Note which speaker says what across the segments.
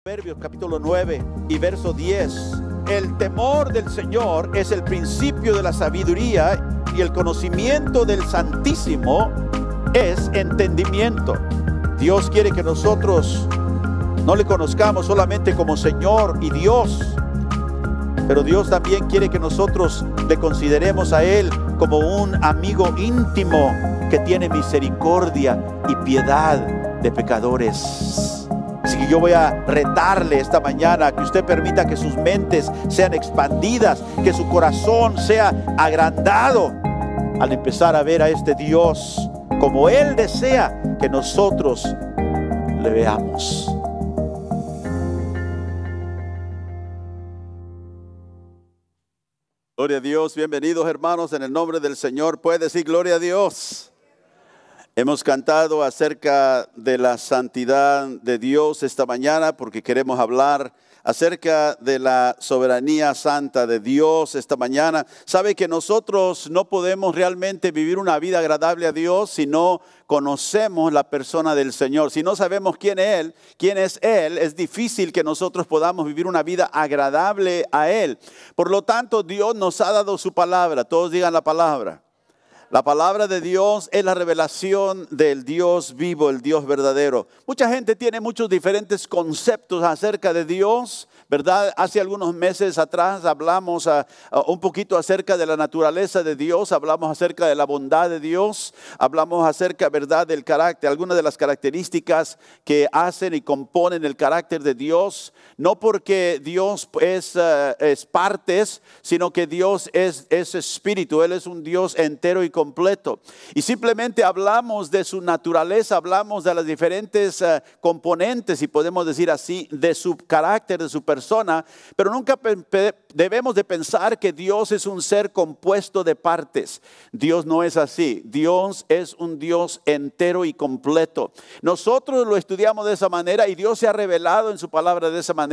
Speaker 1: Proverbios capítulo 9 y verso 10. El temor del Señor es el principio de la sabiduría y el conocimiento del Santísimo es entendimiento. Dios quiere que nosotros no le conozcamos solamente como Señor y Dios, pero Dios también quiere que nosotros le consideremos a Él como un amigo íntimo que tiene misericordia y piedad de pecadores. Así que yo voy a retarle esta mañana a que usted permita que sus mentes sean expandidas, que su corazón sea agrandado al empezar a ver a este Dios como Él desea que nosotros le veamos. Gloria a Dios, bienvenidos hermanos en el nombre del Señor. Puede decir gloria a Dios. Hemos cantado acerca de la santidad de Dios esta mañana porque queremos hablar acerca de la soberanía santa de Dios esta mañana. Sabe que nosotros no podemos realmente vivir una vida agradable a Dios si no conocemos la persona del Señor. Si no sabemos quién es Él, es difícil que nosotros podamos vivir una vida agradable a Él. Por lo tanto, Dios nos ha dado su palabra. Todos digan la palabra. La palabra de Dios es la revelación del Dios vivo, el Dios verdadero. Mucha gente tiene muchos diferentes conceptos acerca de Dios, ¿verdad? Hace algunos meses atrás hablamos un poquito acerca de la naturaleza de Dios, hablamos acerca de la bondad de Dios, hablamos acerca, ¿verdad?, del carácter, algunas de las características que hacen y componen el carácter de Dios. No porque Dios es partes, sino que Dios es espíritu. Él es un Dios entero y completo. Y simplemente hablamos de su naturaleza, hablamos de las diferentes componentes, si podemos decir así, de su carácter, de su persona. Pero nunca debemos de pensar que Dios es un ser compuesto de partes. Dios no es así. Dios es un Dios entero y completo. Nosotros lo estudiamos de esa manera y Dios se ha revelado en su palabra de esa manera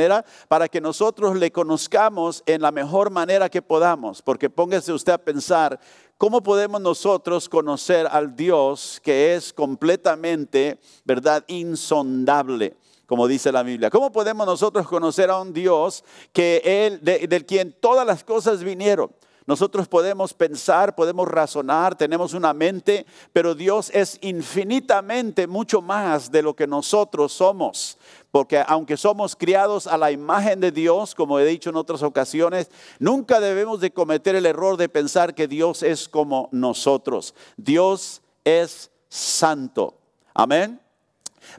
Speaker 1: para que nosotros le conozcamos en la mejor manera que podamos. Porque póngase usted a pensar, ¿cómo podemos nosotros conocer al Dios que es completamente, ¿verdad?, insondable? Como dice la Biblia. ¿Cómo podemos nosotros conocer a un Dios que del quien todas las cosas vinieron? Nosotros podemos pensar, podemos razonar, tenemos una mente, pero Dios es infinitamente mucho más de lo que nosotros somos. Porque aunque somos criados a la imagen de Dios, como he dicho en otras ocasiones, nunca debemos de cometer el error de pensar que Dios es como nosotros. Dios es santo. Amén.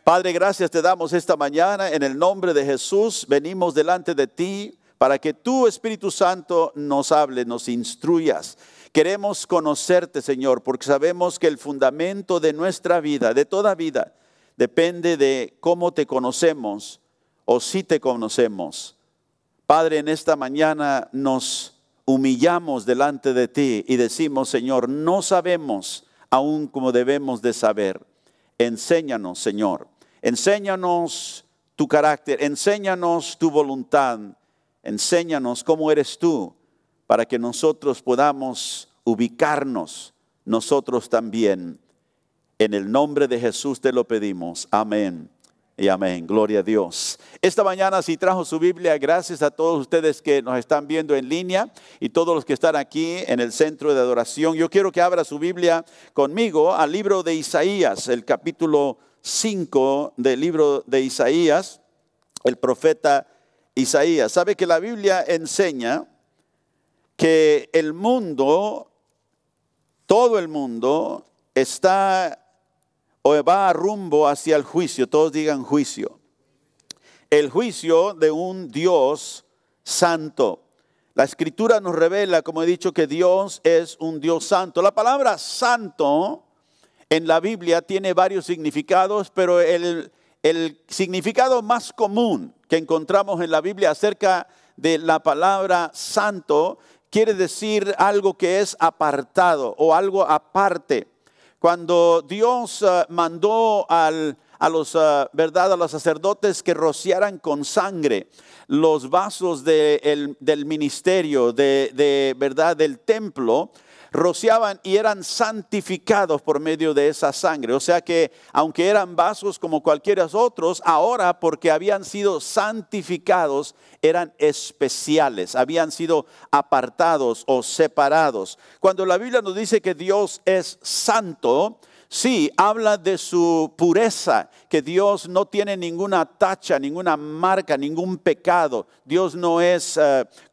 Speaker 1: Padre, gracias te damos esta mañana. En el nombre de Jesús venimos delante de ti para que tú, Espíritu Santo, nos hable, nos instruyas. Queremos conocerte, Señor, porque sabemos que el fundamento de nuestra vida, de toda vida, depende de cómo te conocemos o si te conocemos. Padre, en esta mañana nos humillamos delante de ti y decimos, Señor, no sabemos aún como debemos de saber. Enséñanos, Señor, enséñanos tu carácter, enséñanos tu voluntad, enséñanos cómo eres tú para que nosotros podamos ubicarnos nosotros también. En el nombre de Jesús te lo pedimos. Amén y amén. Gloria a Dios. Esta mañana si trajo su Biblia, gracias a todos ustedes que nos están viendo en línea y todos los que están aquí en el centro de adoración. Yo quiero que abra su Biblia conmigo al libro de Isaías, el capítulo 5 del libro de Isaías, el profeta Isaías. Sabe que la Biblia enseña que el mundo, todo el mundo está o va a rumbo hacia el juicio. Todos digan juicio. El juicio de un Dios santo. La Escritura nos revela, como he dicho, que Dios es un Dios santo. La palabra santo en la Biblia tiene varios significados, pero el significado más común que encontramos en la Biblia acerca de la palabra santo quiere decir algo que es apartado o algo aparte. Cuando Dios mandó a los sacerdotes que rociaran con sangre los vasos del ministerio, ¿verdad?, del templo, rociaban y eran santificados por medio de esa sangre. O sea que aunque eran vasos como cualquiera otros, ahora porque habían sido santificados, eran especiales, habían sido apartados o separados. Cuando la Biblia nos dice que Dios es santo, sí, habla de su pureza, que Dios no tiene ninguna tacha, ninguna marca, ningún pecado. Dios no es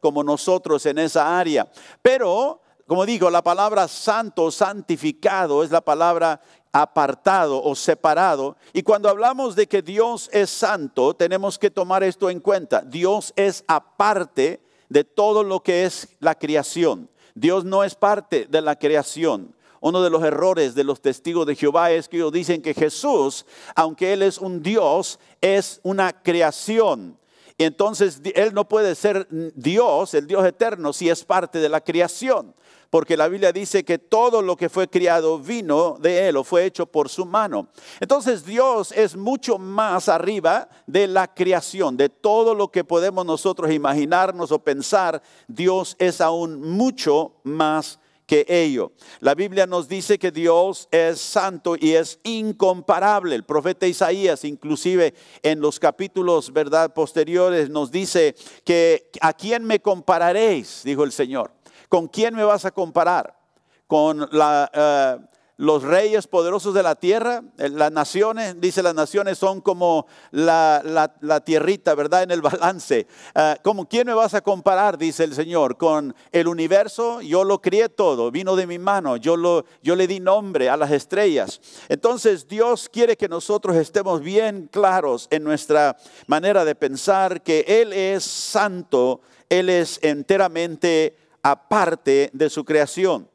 Speaker 1: como nosotros en esa área. Pero, como digo, la palabra santo, santificado, es la palabra apartado o separado. Y cuando hablamos de que Dios es santo, tenemos que tomar esto en cuenta. Dios es aparte de todo lo que es la creación. Dios no es parte de la creación. Uno de los errores de los testigos de Jehová es que ellos dicen que Jesús, aunque Él es un Dios, es una creación. Y entonces Él no puede ser Dios, el Dios eterno, si es parte de la creación. Porque la Biblia dice que todo lo que fue criado vino de Él o fue hecho por su mano. Entonces Dios es mucho más arriba de la creación, de todo lo que podemos nosotros imaginarnos o pensar. Dios es aún mucho más que ello. La Biblia nos dice que Dios es santo y es incomparable. El profeta Isaías, inclusive en los capítulos, ¿verdad?, posteriores, nos dice que ¿a quién me compararéis?, dijo el Señor. ¿Con quién me vas a comparar? ¿Con los reyes poderosos de la tierra? Las naciones, dice, las naciones son como la tierrita, ¿verdad?, en el balance. ¿Con quién me vas a comparar?, dice el Señor. Con el universo. Yo lo crié todo, vino de mi mano, yo le di nombre a las estrellas. Entonces Dios quiere que nosotros estemos bien claros en nuestra manera de pensar que Él es santo, Él es enteramente aparte de su creación.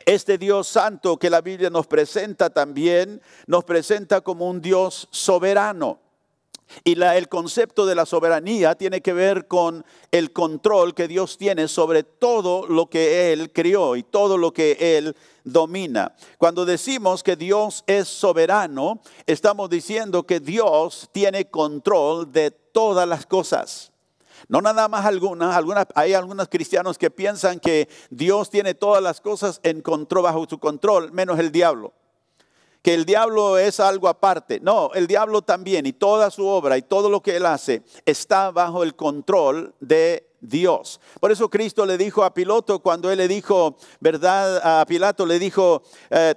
Speaker 1: Este Dios santo que la Biblia nos presenta también, nos presenta como un Dios soberano. Y el concepto de la soberanía tiene que ver con el control que Dios tiene sobre todo lo que Él crió y todo lo que Él domina. Cuando decimos que Dios es soberano, estamos diciendo que Dios tiene control de todas las cosas. No nada más hay algunos cristianos que piensan que Dios tiene todas las cosas bajo su control, menos el diablo. Que el diablo es algo aparte. No, el diablo también y toda su obra y todo lo que él hace está bajo el control de Dios. Por eso Cristo le dijo a Pilato, cuando él le dijo, ¿verdad? A Pilato le dijo,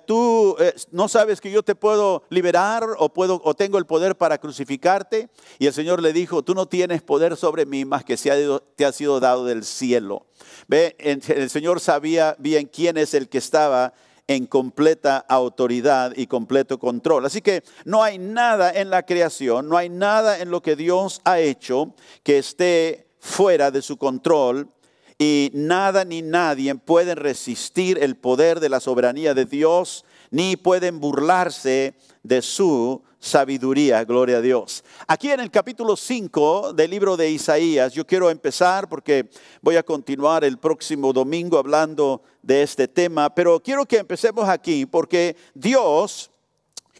Speaker 1: tú no sabes que yo te puedo liberar o tengo el poder para crucificarte. Y el Señor le dijo, tú no tienes poder sobre mí más que te ha sido dado del cielo. Ve, el Señor sabía bien quién es el que estaba en completa autoridad y completo control. Así que no hay nada en la creación, no hay nada en lo que Dios ha hecho que esté fuera de su control, y nada ni nadie pueden resistir el poder de la soberanía de Dios, ni pueden burlarse de su sabiduría. Gloria a Dios. Aquí en el capítulo 5 del libro de Isaías, yo quiero empezar porque voy a continuar el próximo domingo hablando de este tema, pero quiero que empecemos aquí porque Dios,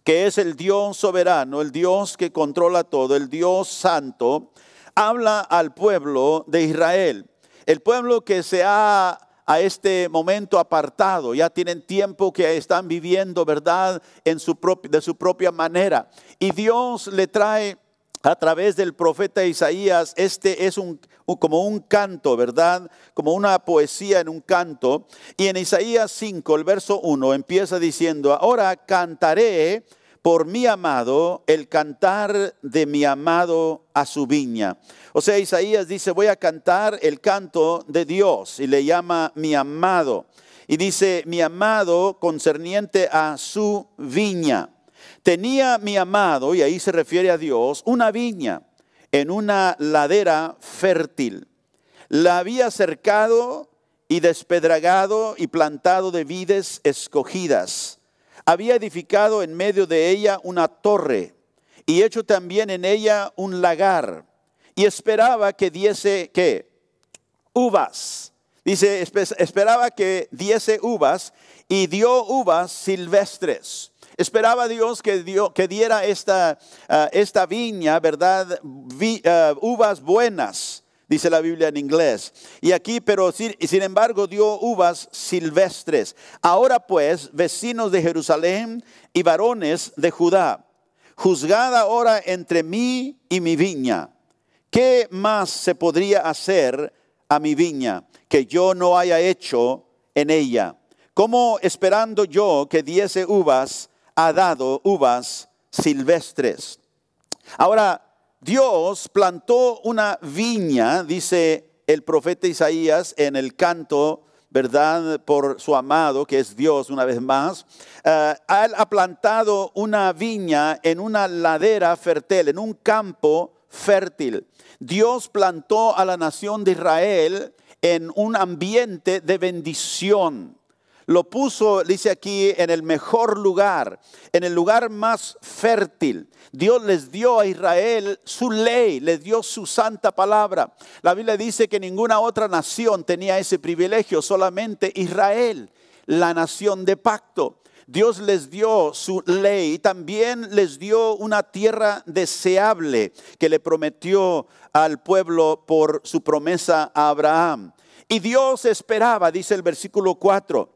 Speaker 1: que es el Dios soberano, el Dios que controla todo, el Dios santo, habla al pueblo de Israel. El pueblo que se ha a este momento apartado, ya tienen tiempo que están viviendo, ¿verdad?, de su propia manera. Y Dios le trae a través del profeta Isaías, este es como un canto, ¿verdad?, como una poesía en un canto. Y en Isaías 5, el verso 1, empieza diciendo, ahora cantaré por mi amado, el cantar de mi amado a su viña. O sea, Isaías dice, voy a cantar el canto de Dios, y le llama mi amado. Y dice, mi amado concerniente a su viña. Tenía mi amado, y ahí se refiere a Dios, una viña en una ladera fértil. La había cercado y despedragado y plantado de vides escogidas. Había edificado en medio de ella una torre y hecho también en ella un lagar, y esperaba que diese, ¿qué? Uvas. Dice, esperaba que diese uvas, y dio uvas silvestres. Esperaba Dios que diera esta viña, ¿verdad? Uvas buenas, dice la Biblia en inglés. Y aquí, pero sin embargo, dio uvas silvestres. Ahora pues, vecinos de Jerusalén y varones de Judá, juzgad ahora entre mí y mi viña. ¿Qué más se podría hacer a mi viña que yo no haya hecho en ella? ¿Cómo esperando yo que diese uvas, ha dado uvas silvestres? Ahora, Dios plantó una viña, dice el profeta Isaías en el canto, ¿verdad? Por su amado, que es Dios una vez más. Él ha plantado una viña en una ladera fértil, en un campo fértil. Dios plantó a la nación de Israel en un ambiente de bendición. Lo puso, dice aquí, en el mejor lugar, en el lugar más fértil. Dios les dio a Israel su ley, les dio su santa palabra. La Biblia dice que ninguna otra nación tenía ese privilegio, solamente Israel, la nación de pacto. Dios les dio su ley y también les dio una tierra deseable que le prometió al pueblo por su promesa a Abraham. Y Dios esperaba, dice el versículo 4,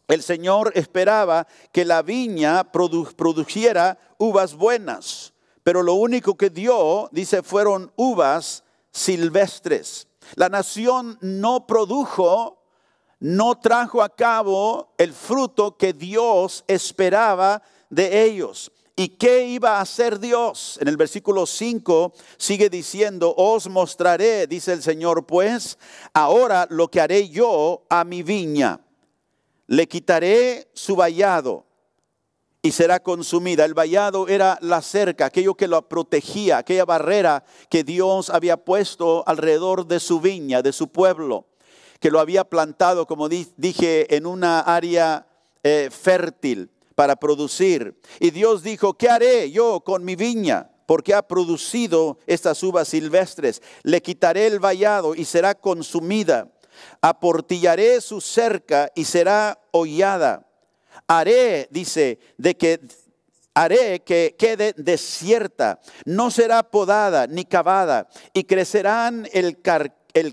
Speaker 1: el Señor esperaba que la viña produjera uvas buenas, pero lo único que dio, dice, fueron uvas silvestres. La nación no produjo, no trajo a cabo el fruto que Dios esperaba de ellos. ¿Y qué iba a hacer Dios? En el versículo 5 sigue diciendo, os mostraré, dice el Señor, pues ahora lo que haré yo a mi viña. Le quitaré su vallado y será consumida. El vallado era la cerca, aquello que lo protegía, aquella barrera que Dios había puesto alrededor de su viña, de su pueblo, que lo había plantado, como dije, en una área fértil para producir. Y Dios dijo, ¿qué haré yo con mi viña? Porque ha producido estas uvas silvestres. Le quitaré el vallado y será consumida. Aportillaré su cerca y será hollada. Haré, dice, haré que quede desierta, no será podada ni cavada, y crecerán el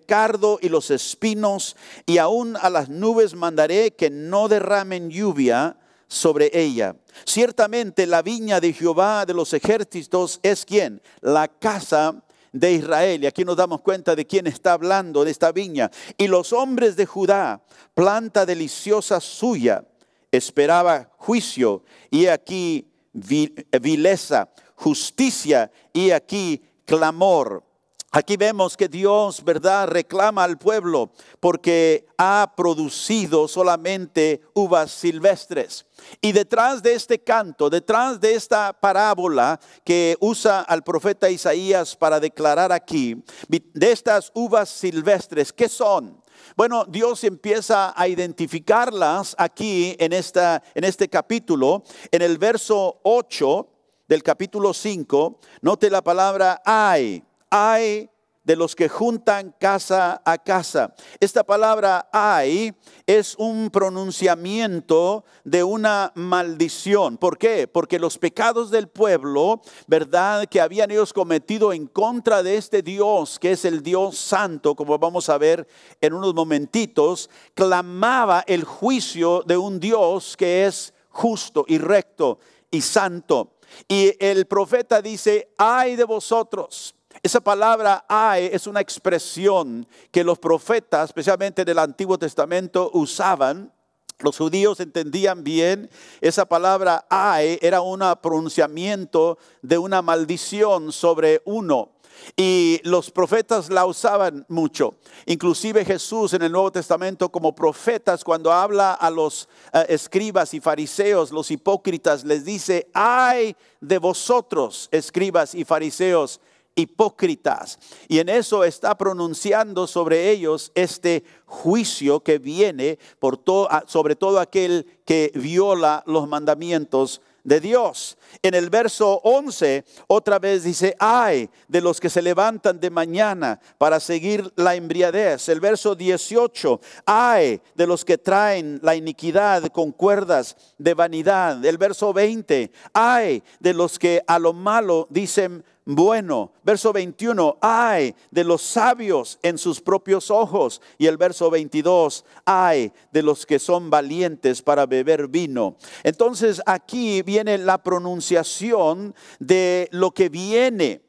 Speaker 1: cardo y los espinos, y aún a las nubes mandaré que no derramen lluvia sobre ella. Ciertamente la viña de Jehová de los ejércitos es ¿quién? La casa de Israel. Y aquí nos damos cuenta de quién está hablando de esta viña. Y los hombres de Judá, planta deliciosa suya, esperaba juicio, y aquí vileza, justicia, y aquí clamor. Aquí vemos que Dios, ¿verdad?, reclama al pueblo porque ha producido solamente uvas silvestres. Y detrás de este canto, detrás de esta parábola que usa al profeta Isaías para declarar aquí, de estas uvas silvestres, ¿qué son? Bueno, Dios empieza a identificarlas aquí en este capítulo, en el verso 8 del capítulo 5, note la palabra ay de los que juntan casa a casa. Esta palabra ay es un pronunciamiento de una maldición. ¿Por qué? Porque los pecados del pueblo, ¿verdad?, que habían ellos cometido en contra de este Dios, que es el Dios santo, como vamos a ver en unos momentitos, clamaba el juicio de un Dios que es justo y recto y santo. Y el profeta dice, ay de vosotros. Esa palabra ay es una expresión que los profetas, especialmente del Antiguo Testamento, usaban. Los judíos entendían bien. Esa palabra ay era un pronunciamiento de una maldición sobre uno. Y los profetas la usaban mucho. Inclusive Jesús en el Nuevo Testamento como profetas, cuando habla a los escribas y fariseos, los hipócritas, les dice, ay de vosotros, escribas y fariseos, hipócritas. Y en eso está pronunciando sobre ellos este juicio que viene sobre todo aquel que viola los mandamientos de Dios. En el verso 11 otra vez dice, ay de los que se levantan de mañana para seguir la embriaguez. El verso 18, ay de los que traen la iniquidad con cuerdas de vanidad. El verso 20, ay de los que a lo malo dicen bueno. Verso 21, ay de los sabios en sus propios ojos. Y el verso 22, ay de los que son valientes para beber vino. Entonces aquí viene la pronunciación de lo que viene.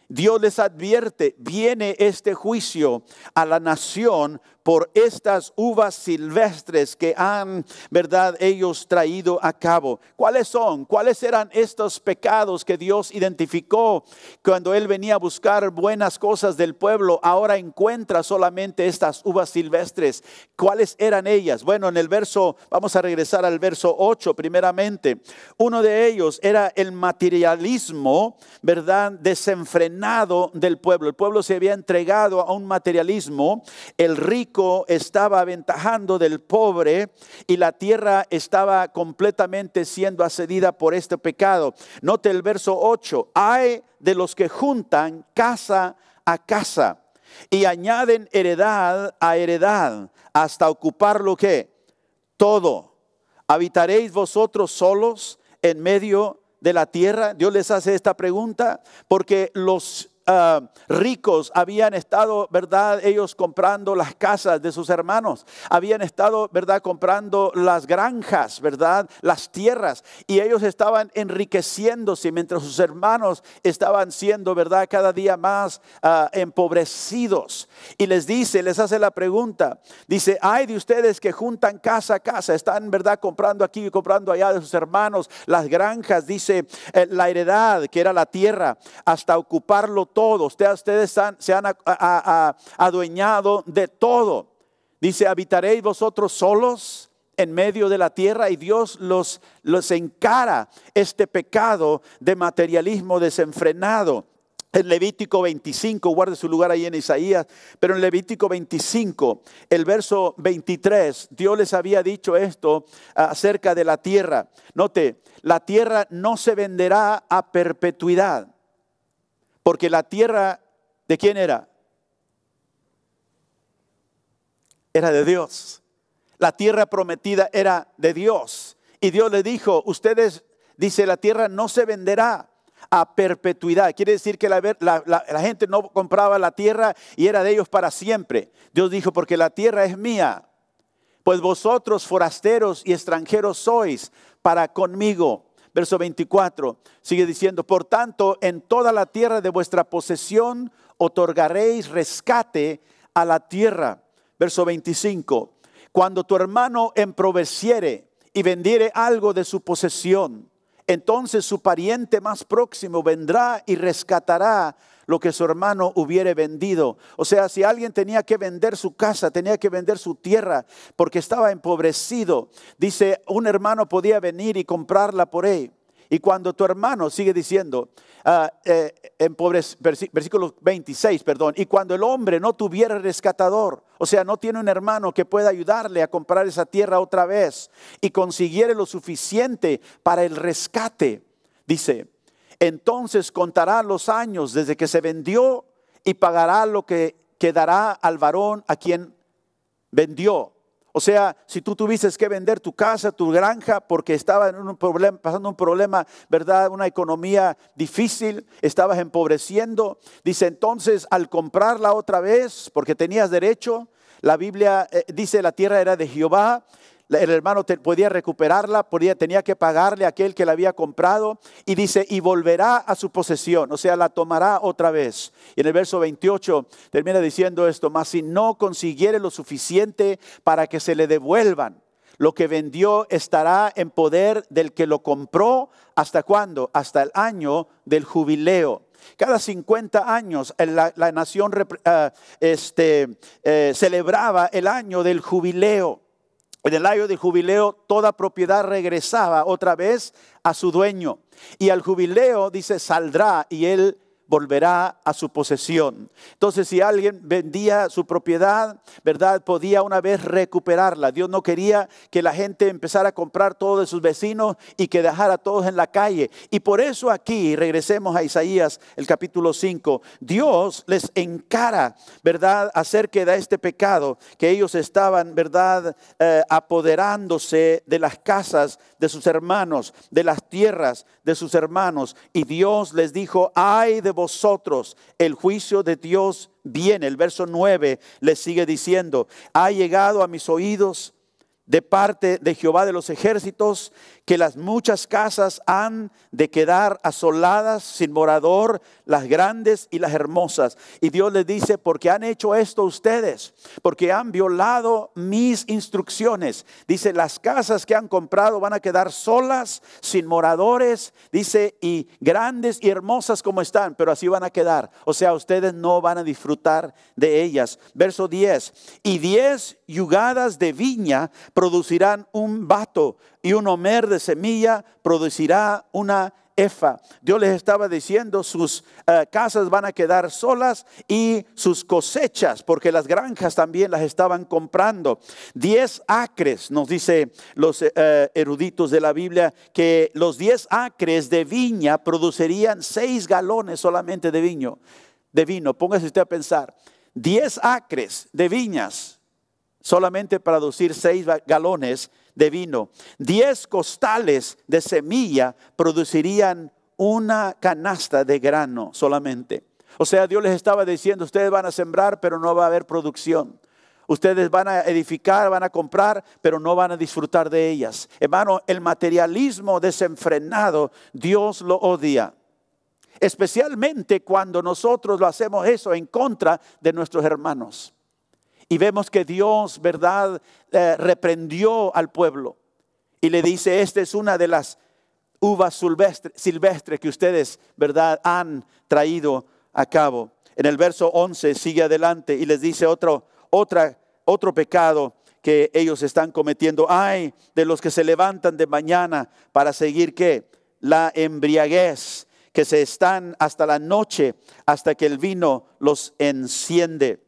Speaker 1: Dios les advierte, viene este juicio a la nación por estas uvas silvestres que han, ¿verdad?, ellos traído a cabo. ¿Cuáles son? ¿Cuáles eran estos pecados que Dios identificó cuando Él venía a buscar buenas cosas del pueblo? Ahora encuentra solamente estas uvas silvestres. ¿Cuáles eran ellas? Bueno, en el verso, vamos a regresar al verso 8 primeramente. Uno de ellos era el materialismo, ¿verdad?, desenfrenado del pueblo. El pueblo se había entregado a un materialismo. El rico estaba aventajando del pobre y la tierra estaba completamente siendo asedida por este pecado. Note el verso 8. Ay de los que juntan casa a casa y añaden heredad a heredad hasta ocupar lo que todo. ¿Habitaréis vosotros solos en medio de la tierra? Dios les hace esta pregunta porque los ricos habían estado, ¿verdad?, ellos comprando las casas de sus hermanos, habían estado, ¿verdad?, comprando las granjas, ¿verdad?, las tierras, y ellos estaban enriqueciéndose mientras sus hermanos estaban siendo, ¿verdad?, cada día más empobrecidos. Y les dice, les hace la pregunta, dice, ay de ustedes que juntan casa a casa, están, ¿verdad?, comprando aquí y comprando allá de sus hermanos, las granjas, dice, la heredad que era la tierra, hasta ocuparlo todo. Ustedes se han adueñado de todo. Dice, ¿habitaréis vosotros solos en medio de la tierra? Y Dios los encara este pecado de materialismo desenfrenado. En Levítico 25, guarde su lugar ahí en Isaías, pero en Levítico 25, el verso 23, Dios les había dicho esto acerca de la tierra. Note, la tierra no se venderá a perpetuidad. Porque la tierra, ¿de quién era? Era de Dios. La tierra prometida era de Dios. Y Dios le dijo, ustedes, dice, la tierra no se venderá a perpetuidad. Quiere decir que la gente no compraba la tierra y era de ellos para siempre. Dios dijo, porque la tierra es mía. Pues vosotros forasteros y extranjeros sois para conmigo. Verso 24 sigue diciendo, por tanto, en toda la tierra de vuestra posesión otorgaréis rescate a la tierra. Verso 25, cuando tu hermano emproveciere y vendiere algo de su posesión, entonces su pariente más próximo vendrá y rescatará lo que su hermano hubiere vendido. O sea, si alguien tenía que vender su casa, tenía que vender su tierra porque estaba empobrecido, dice, un hermano podía venir y comprarla por él. Y cuando tu hermano, sigue diciendo, versículo 26, perdón, y cuando el hombre no tuviera rescatador, o sea, no tiene un hermano que pueda ayudarle a comprar esa tierra otra vez y consiguiere lo suficiente para el rescate, dice, entonces contará los años desde que se vendió y pagará lo que quedará al varón a quien vendió. O sea, si tú tuviste que vender tu casa, tu granja, porque estaba en un problema, pasando un problema, ¿verdad? Una economía difícil, estabas empobreciendo. Dice, entonces, al comprarla otra vez, porque tenías derecho, la Biblia dice, la tierra era de Jehová. El hermano podía recuperarla, tenía que pagarle a aquel que la había comprado. Y dice, y volverá a su posesión, o sea, la tomará otra vez. Y en el verso 28 termina diciendo esto, mas si no consiguiere lo suficiente para que se le devuelvan, lo que vendió estará en poder del que lo compró. ¿Hasta cuándo? Hasta el año del jubileo. Cada 50 años la nación celebraba el año del jubileo. En el año del jubileo toda propiedad regresaba otra vez a su dueño. Y al jubileo dice saldrá y él volverá a su posesión. Entonces, si alguien vendía su propiedad, ¿verdad?, podía una vez recuperarla. Dios no quería que la gente empezara a comprar todo de sus vecinos y que dejara a todos en la calle. Y por eso aquí, regresemos a Isaías, el capítulo 5, Dios les encara, ¿verdad?, acerca de este pecado, que ellos estaban, ¿verdad?, apoderándose de las casas de sus hermanos, de las tierras de sus hermanos. Y Dios les dijo, ay de vosotros el juicio de Dios viene. El verso 9 le sigue diciendo: ha llegado a mis oídos de parte de Jehová de los ejércitos, que las muchas casas han de quedar asoladas sin morador, las grandes y las hermosas. Y Dios les dice: porque han hecho esto ustedes, porque han violado mis instrucciones. Dice: las casas que han comprado van a quedar solas, sin moradores. Dice: y grandes y hermosas como están, pero así van a quedar. O sea, ustedes no van a disfrutar de ellas. Verso 10: y 10 yugadas de viña producirán un bato, y un homer de semilla producirá una efa. Dios les estaba diciendo: sus casas van a quedar solas y sus cosechas, porque las granjas también las estaban comprando. 10 acres, nos dice los eruditos de la Biblia, que los 10 acres de viña producirían 6 galones solamente de vino. Póngase usted a pensar: 10 acres de viñas solamente para producir 6 galones de vino. 10 costales de semilla producirían una canasta de grano solamente. O sea, Dios les estaba diciendo: ustedes van a sembrar, pero no va a haber producción. Ustedes van a edificar, van a comprar, pero no van a disfrutar de ellas. Hermano, el materialismo desenfrenado, Dios lo odia. Especialmente cuando nosotros lo hacemos eso en contra de nuestros hermanos. Y vemos que Dios, ¿verdad?, reprendió al pueblo y le dice: esta es una de las uvas silvestres que ustedes, ¿verdad?, han traído a cabo. En el verso 11 sigue adelante y les dice otro pecado que ellos están cometiendo. Ay de los que se levantan de mañana para seguir, ¿qué? La embriaguez, que se están hasta la noche, hasta que el vino los enciende.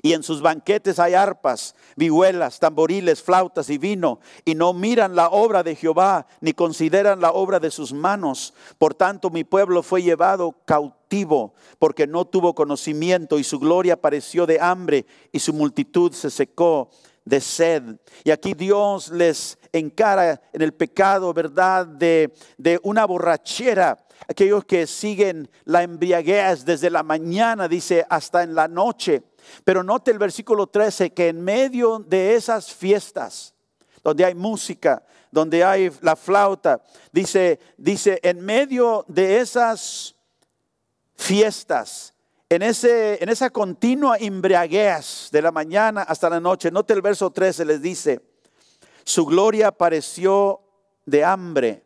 Speaker 1: Y en sus banquetes hay arpas, vihuelas, tamboriles, flautas y vino, y no miran la obra de Jehová, ni consideran la obra de sus manos. Por tanto, mi pueblo fue llevado cautivo, porque no tuvo conocimiento, y su gloria pareció de hambre, y su multitud se secó de sed. Y aquí Dios les encara en el pecado, ¿verdad?, de una borrachera. Aquellos que siguen la embriaguez desde la mañana, dice, hasta en la noche. Pero note el versículo 13, que en medio de esas fiestas, donde hay música, donde hay la flauta, dice, en medio de esas fiestas, en esa continua embriaguez de la mañana hasta la noche, note el verso 13, les dice: su gloria pareció de hambre.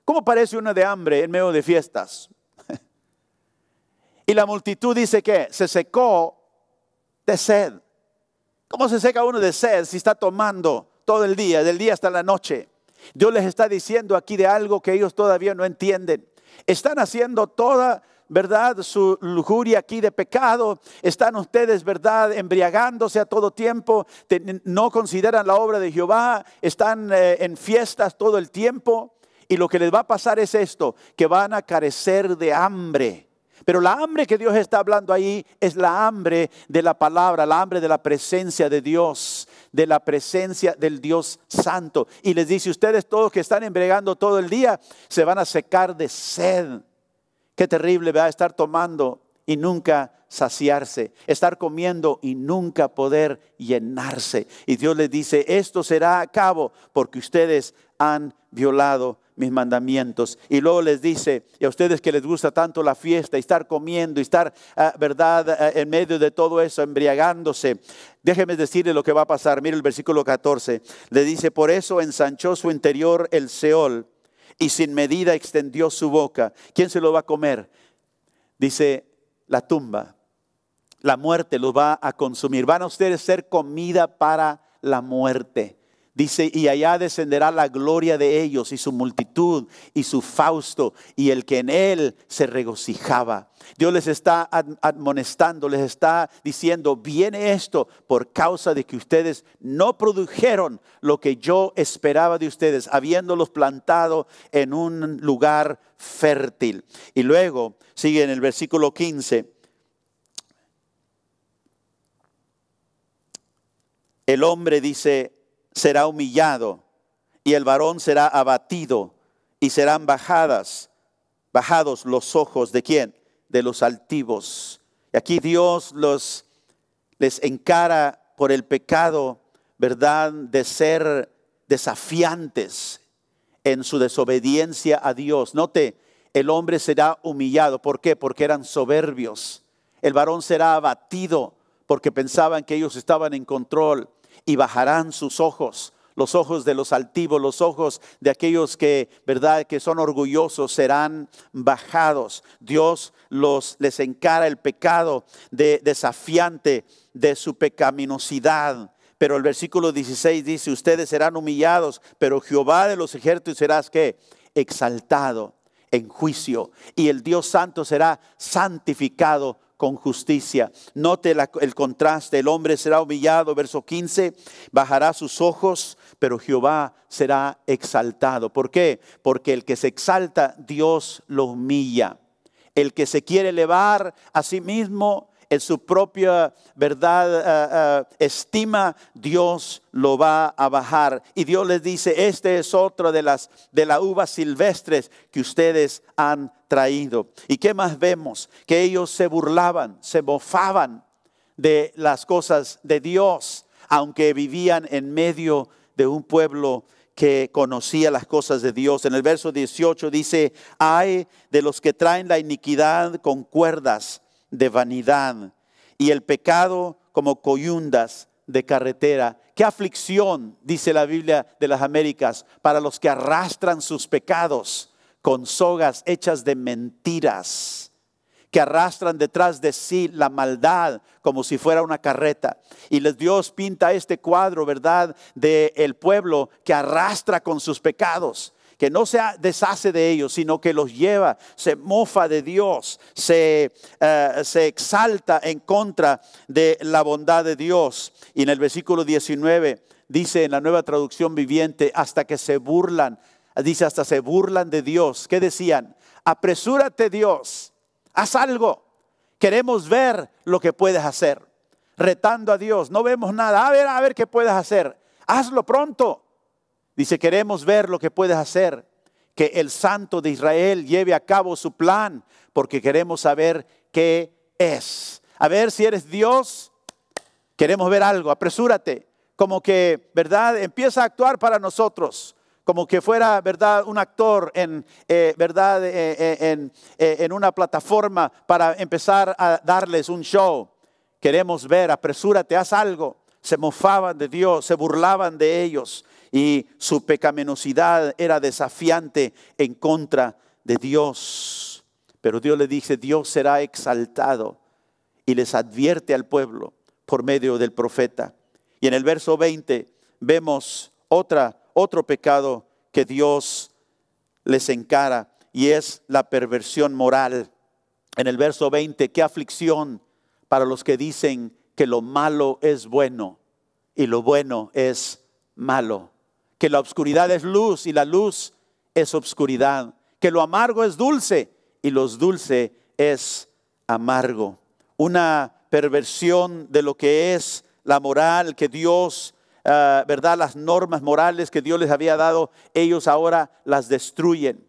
Speaker 1: ¿Cómo parece uno de hambre en medio de fiestas? Y la multitud dice que se secó de sed. ¿Cómo se seca uno de sed si está tomando todo el día, del día hasta la noche? Dios les está diciendo aquí de algo que ellos todavía no entienden. Están haciendo toda, ¿verdad?, su lujuria aquí de pecado. Están ustedes, ¿verdad?, embriagándose a todo tiempo. No consideran la obra de Jehová. Están en fiestas todo el tiempo. Y lo que les va a pasar es esto: que van a carecer de hambre. Pero la hambre que Dios está hablando ahí es la hambre de la palabra, la hambre de la presencia de Dios, de la presencia del Dios Santo. Y les dice: ustedes todos que están embriagando todo el día se van a secar de sed. Qué terrible, ¿verdad?, estar tomando y nunca saciarse, estar comiendo y nunca poder llenarse. Y Dios les dice: esto será a cabo porque ustedes han violado mis mandamientos. Y luego les dice, y a ustedes que les gusta tanto la fiesta y estar comiendo y estar, ¿verdad?, en medio de todo eso, embriagándose, déjenme decirles lo que va a pasar. Mire el versículo 14, le dice: por eso ensanchó su interior el Seol, y sin medida extendió su boca. ¿Quién se lo va a comer? Dice: la tumba, la muerte los va a consumir. Van a ustedes ser comida para la muerte. Dice: y allá descenderá la gloria de ellos, y su multitud, y su fausto, y el que en él se regocijaba. Dios les está admonestando, les está diciendo: viene esto por causa de que ustedes no produjeron lo que yo esperaba de ustedes, habiéndolos plantado en un lugar fértil. Y luego sigue en el versículo 15. El hombre, dice, será humillado, y el varón será abatido, y serán bajados los ojos ¿de quién? de los altivos. Y aquí Dios les encara por el pecado, ¿verdad?, de ser desafiantes en su desobediencia a Dios. Note, el hombre será humillado. ¿Por qué? Porque eran soberbios. El varón será abatido porque pensaban que ellos estaban en control, y bajarán sus ojos. Los ojos de los altivos, los ojos de aquellos que, ¿verdad?, que son orgullosos, serán bajados. Dios les encara el pecado desafiante de su pecaminosidad. Pero el versículo 16 dice: ustedes serán humillados, pero Jehová de los ejércitos será, ¿qué?, exaltado en juicio, y el Dios santo será santificado con justicia. Note el contraste. El hombre será humillado, verso 15, bajará sus ojos, pero Jehová será exaltado. ¿Por qué? Porque el que se exalta, Dios lo humilla. El que se quiere elevar a sí mismo en su propia, ¿verdad?, estima, Dios lo va a bajar. Y Dios les dice: este es otro de las uvas silvestres que ustedes han traído. ¿Y qué más vemos? Que ellos se burlaban, se mofaban de las cosas de Dios, aunque vivían en medio de un pueblo que conocía las cosas de Dios. En el verso 18 dice: ay de los que traen la iniquidad con cuerdas de vanidad, y el pecado como coyundas de carretera. Qué aflicción, dice la Biblia de las Américas, para los que arrastran sus pecados con sogas hechas de mentiras, que arrastran detrás de sí la maldad como si fuera una carreta. Y Dios pinta este cuadro, ¿verdad?, del pueblo que arrastra con sus pecados, que no se deshace de ellos, sino que los lleva, se mofa de Dios, se exalta en contra de la bondad de Dios. Y en el versículo 19 dice, en la Nueva Traducción Viviente, hasta que se burlan, dice, hasta se burlan de Dios. ¿Qué decían? Apresúrate, Dios, haz algo, queremos ver lo que puedes hacer. Retando a Dios, no vemos nada, a ver qué puedes hacer, hazlo pronto. Dice, queremos ver lo que puedes hacer, que el Santo de Israel lleve a cabo su plan, porque queremos saber qué es. A ver si eres Dios, queremos ver algo, apresúrate. Como que, ¿verdad?, empieza a actuar para nosotros, como que fuera, ¿verdad?, un actor en una plataforma para empezar a darles un show. Queremos ver, apresúrate, haz algo. Se mofaban de Dios, se burlaban de ellos. Y su pecaminosidad era desafiante en contra de Dios. Pero Dios le dice, Dios será exaltado, y les advierte al pueblo por medio del profeta. Y en el verso 20 vemos otro pecado que Dios les encara, y es la perversión moral. En el verso 20, qué aflicción para los que dicen que lo malo es bueno y lo bueno es malo. Que la oscuridad es luz y la luz es obscuridad. Que lo amargo es dulce y lo dulce es amargo. Una perversión de lo que es la moral que Dios, ¿verdad?, las normas morales que Dios les había dado, ellos ahora las destruyen.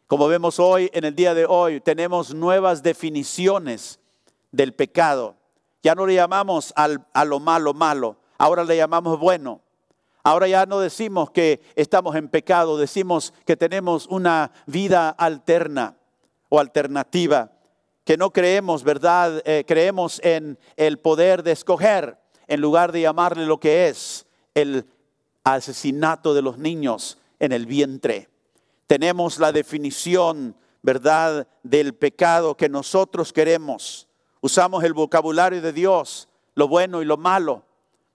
Speaker 1: Como vemos hoy, en el día de hoy, tenemos nuevas definiciones del pecado. Ya no le llamamos a lo malo malo, ahora le llamamos bueno. Ahora ya no decimos que estamos en pecado, decimos que tenemos una vida alterna o alternativa, que no creemos, ¿verdad? Creemos en el poder de escoger, en lugar de llamarle lo que es el asesinato de los niños en el vientre. Tenemos la definición, ¿verdad?, del pecado que nosotros queremos. Usamos el vocabulario de Dios, lo bueno y lo malo,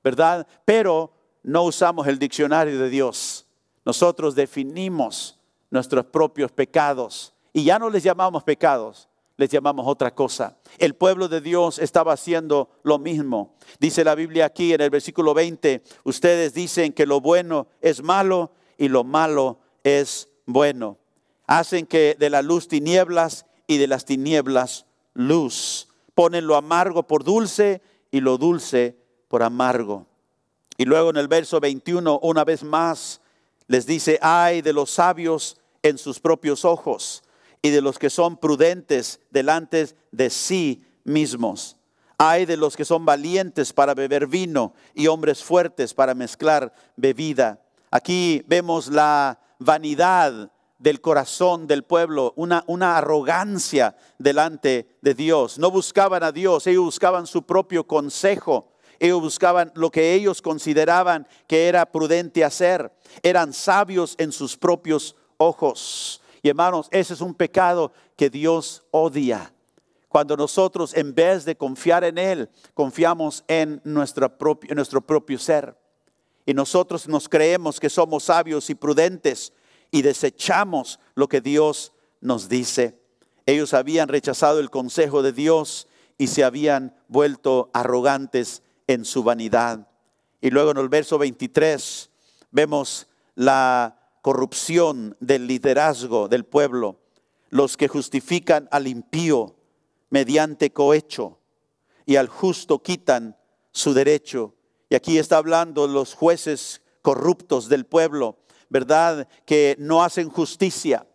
Speaker 1: ¿verdad? Pero no usamos el diccionario de Dios. Nosotros definimos nuestros propios pecados y ya no les llamamos pecados, les llamamos otra cosa. El pueblo de Dios estaba haciendo lo mismo. Dice la Biblia aquí en el versículo 20, ustedes dicen que lo bueno es malo y lo malo es bueno. Hacen que de la luz tinieblas y de las tinieblas luz. Ponen lo amargo por dulce y lo dulce por amargo. Y luego en el verso 21, una vez más, les dice, ay de los sabios en sus propios ojos y de los que son prudentes delante de sí mismos. Ay de los que son valientes para beber vino y hombres fuertes para mezclar bebida. Aquí vemos la vanidad del corazón del pueblo, una arrogancia delante de Dios. No buscaban a Dios, ellos buscaban su propio consejo. Ellos buscaban lo que ellos consideraban que era prudente hacer. Eran sabios en sus propios ojos. Y hermanos, ese es un pecado que Dios odia. Cuando nosotros, en vez de confiar en Él, confiamos en nuestro propio ser. Y nosotros nos creemos que somos sabios y prudentes y desechamos lo que Dios nos dice. Ellos habían rechazado el consejo de Dios y se habían vuelto arrogantes en su vanidad. Y luego en el verso 23 vemos la corrupción del liderazgo del pueblo. Los que justifican al impío mediante cohecho y al justo quitan su derecho. Y aquí está hablando los jueces corruptos del pueblo, ¿verdad? Que no hacen justicia,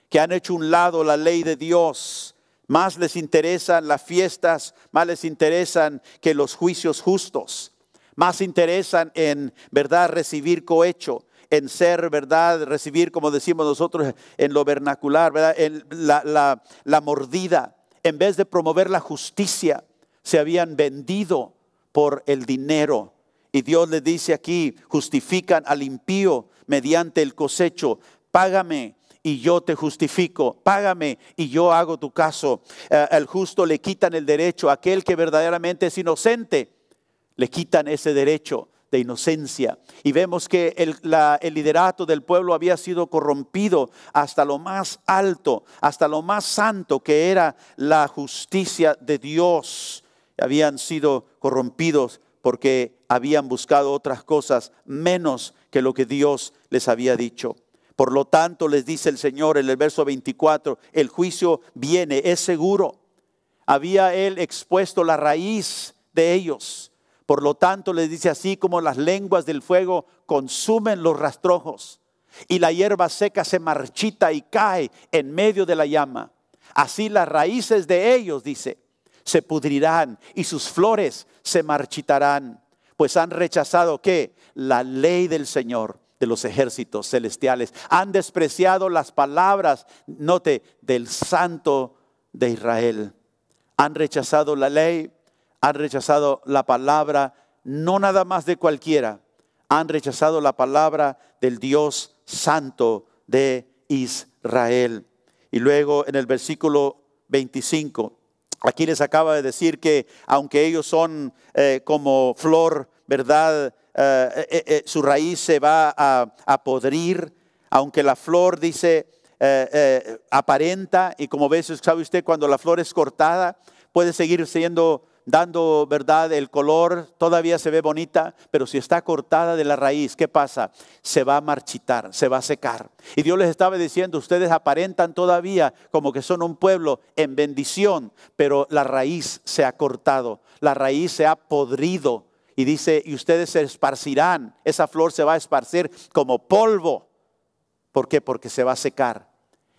Speaker 1: que han hecho un lado la ley de Dios. Más les interesan las fiestas, más les interesan que los juicios justos. Más interesan en, ¿verdad?, recibir cohecho, en ser, ¿verdad?, recibir, como decimos nosotros en lo vernacular, ¿verdad?, en la mordida. En vez de promover la justicia, se habían vendido por el dinero. Y Dios les dice aquí, justifican al impío mediante el cosecho. Págame y yo te justifico. Págame y yo hago tu caso. Al justo le quitan el derecho. Aquel que verdaderamente es inocente, le quitan ese derecho de inocencia. Y vemos que el liderato del pueblo había sido corrompido hasta lo más alto, hasta lo más santo, que era la justicia de Dios. Habían sido corrompidos porque habían buscado otras cosas menos que lo que Dios les había dicho. Por lo tanto, les dice el Señor en el verso 24, el juicio viene, es seguro. Había Él expuesto la raíz de ellos. Por lo tanto, les dice, así como las lenguas del fuego consumen los rastrojos y la hierba seca se marchita y cae en medio de la llama, así las raíces de ellos, dice, se pudrirán y sus flores se marchitarán, pues han rechazado, ¿qué? La ley del Señor de los ejércitos celestiales. Han despreciado las palabras, note, del Santo de Israel. Han rechazado la ley. Han rechazado la palabra, no nada más de cualquiera. Han rechazado la palabra del Dios Santo de Israel. Y luego en el versículo 25, aquí les acaba de decir que aunque ellos son como flor, ¿verdad? Su raíz se va a podrir. Aunque la flor, dice, aparenta. Y como ves, sabe usted, cuando la flor es cortada, puede seguir dando, ¿verdad?, el color, todavía se ve bonita, pero si está cortada de la raíz, ¿qué pasa? Se va a marchitar, se va a secar. Y Dios les estaba diciendo, ustedes aparentan todavía como que son un pueblo en bendición, pero la raíz se ha cortado, la raíz se ha podrido. Y dice, y ustedes se esparcirán, esa flor se va a esparcir como polvo. ¿Por qué? Porque se va a secar.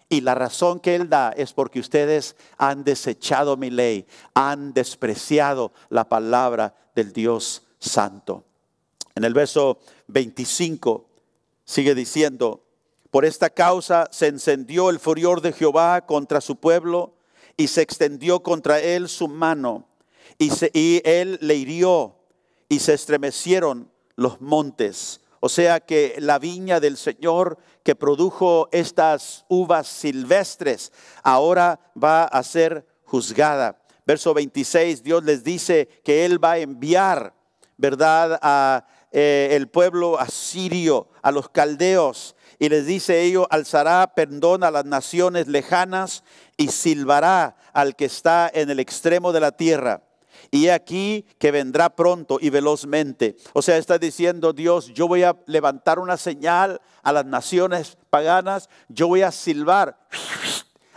Speaker 1: Y la razón que Él da es porque ustedes han desechado mi ley, han despreciado la palabra del Dios Santo. En el verso 25 sigue diciendo, por esta causa se encendió el furor de Jehová contra su pueblo y se extendió contra él su mano y él le hirió y se estremecieron los montes. O sea que la viña del Señor que produjo estas uvas silvestres ahora va a ser juzgada. Verso 26, Dios les dice que Él va a enviar, ¿verdad?, a el pueblo asirio, a los caldeos. Y les dice ello, alzará perdón a las naciones lejanas y silbará al que está en el extremo de la tierra. Y aquí que vendrá pronto y velozmente. O sea, está diciendo Dios, yo voy a levantar una señal a las naciones paganas. Yo voy a silbar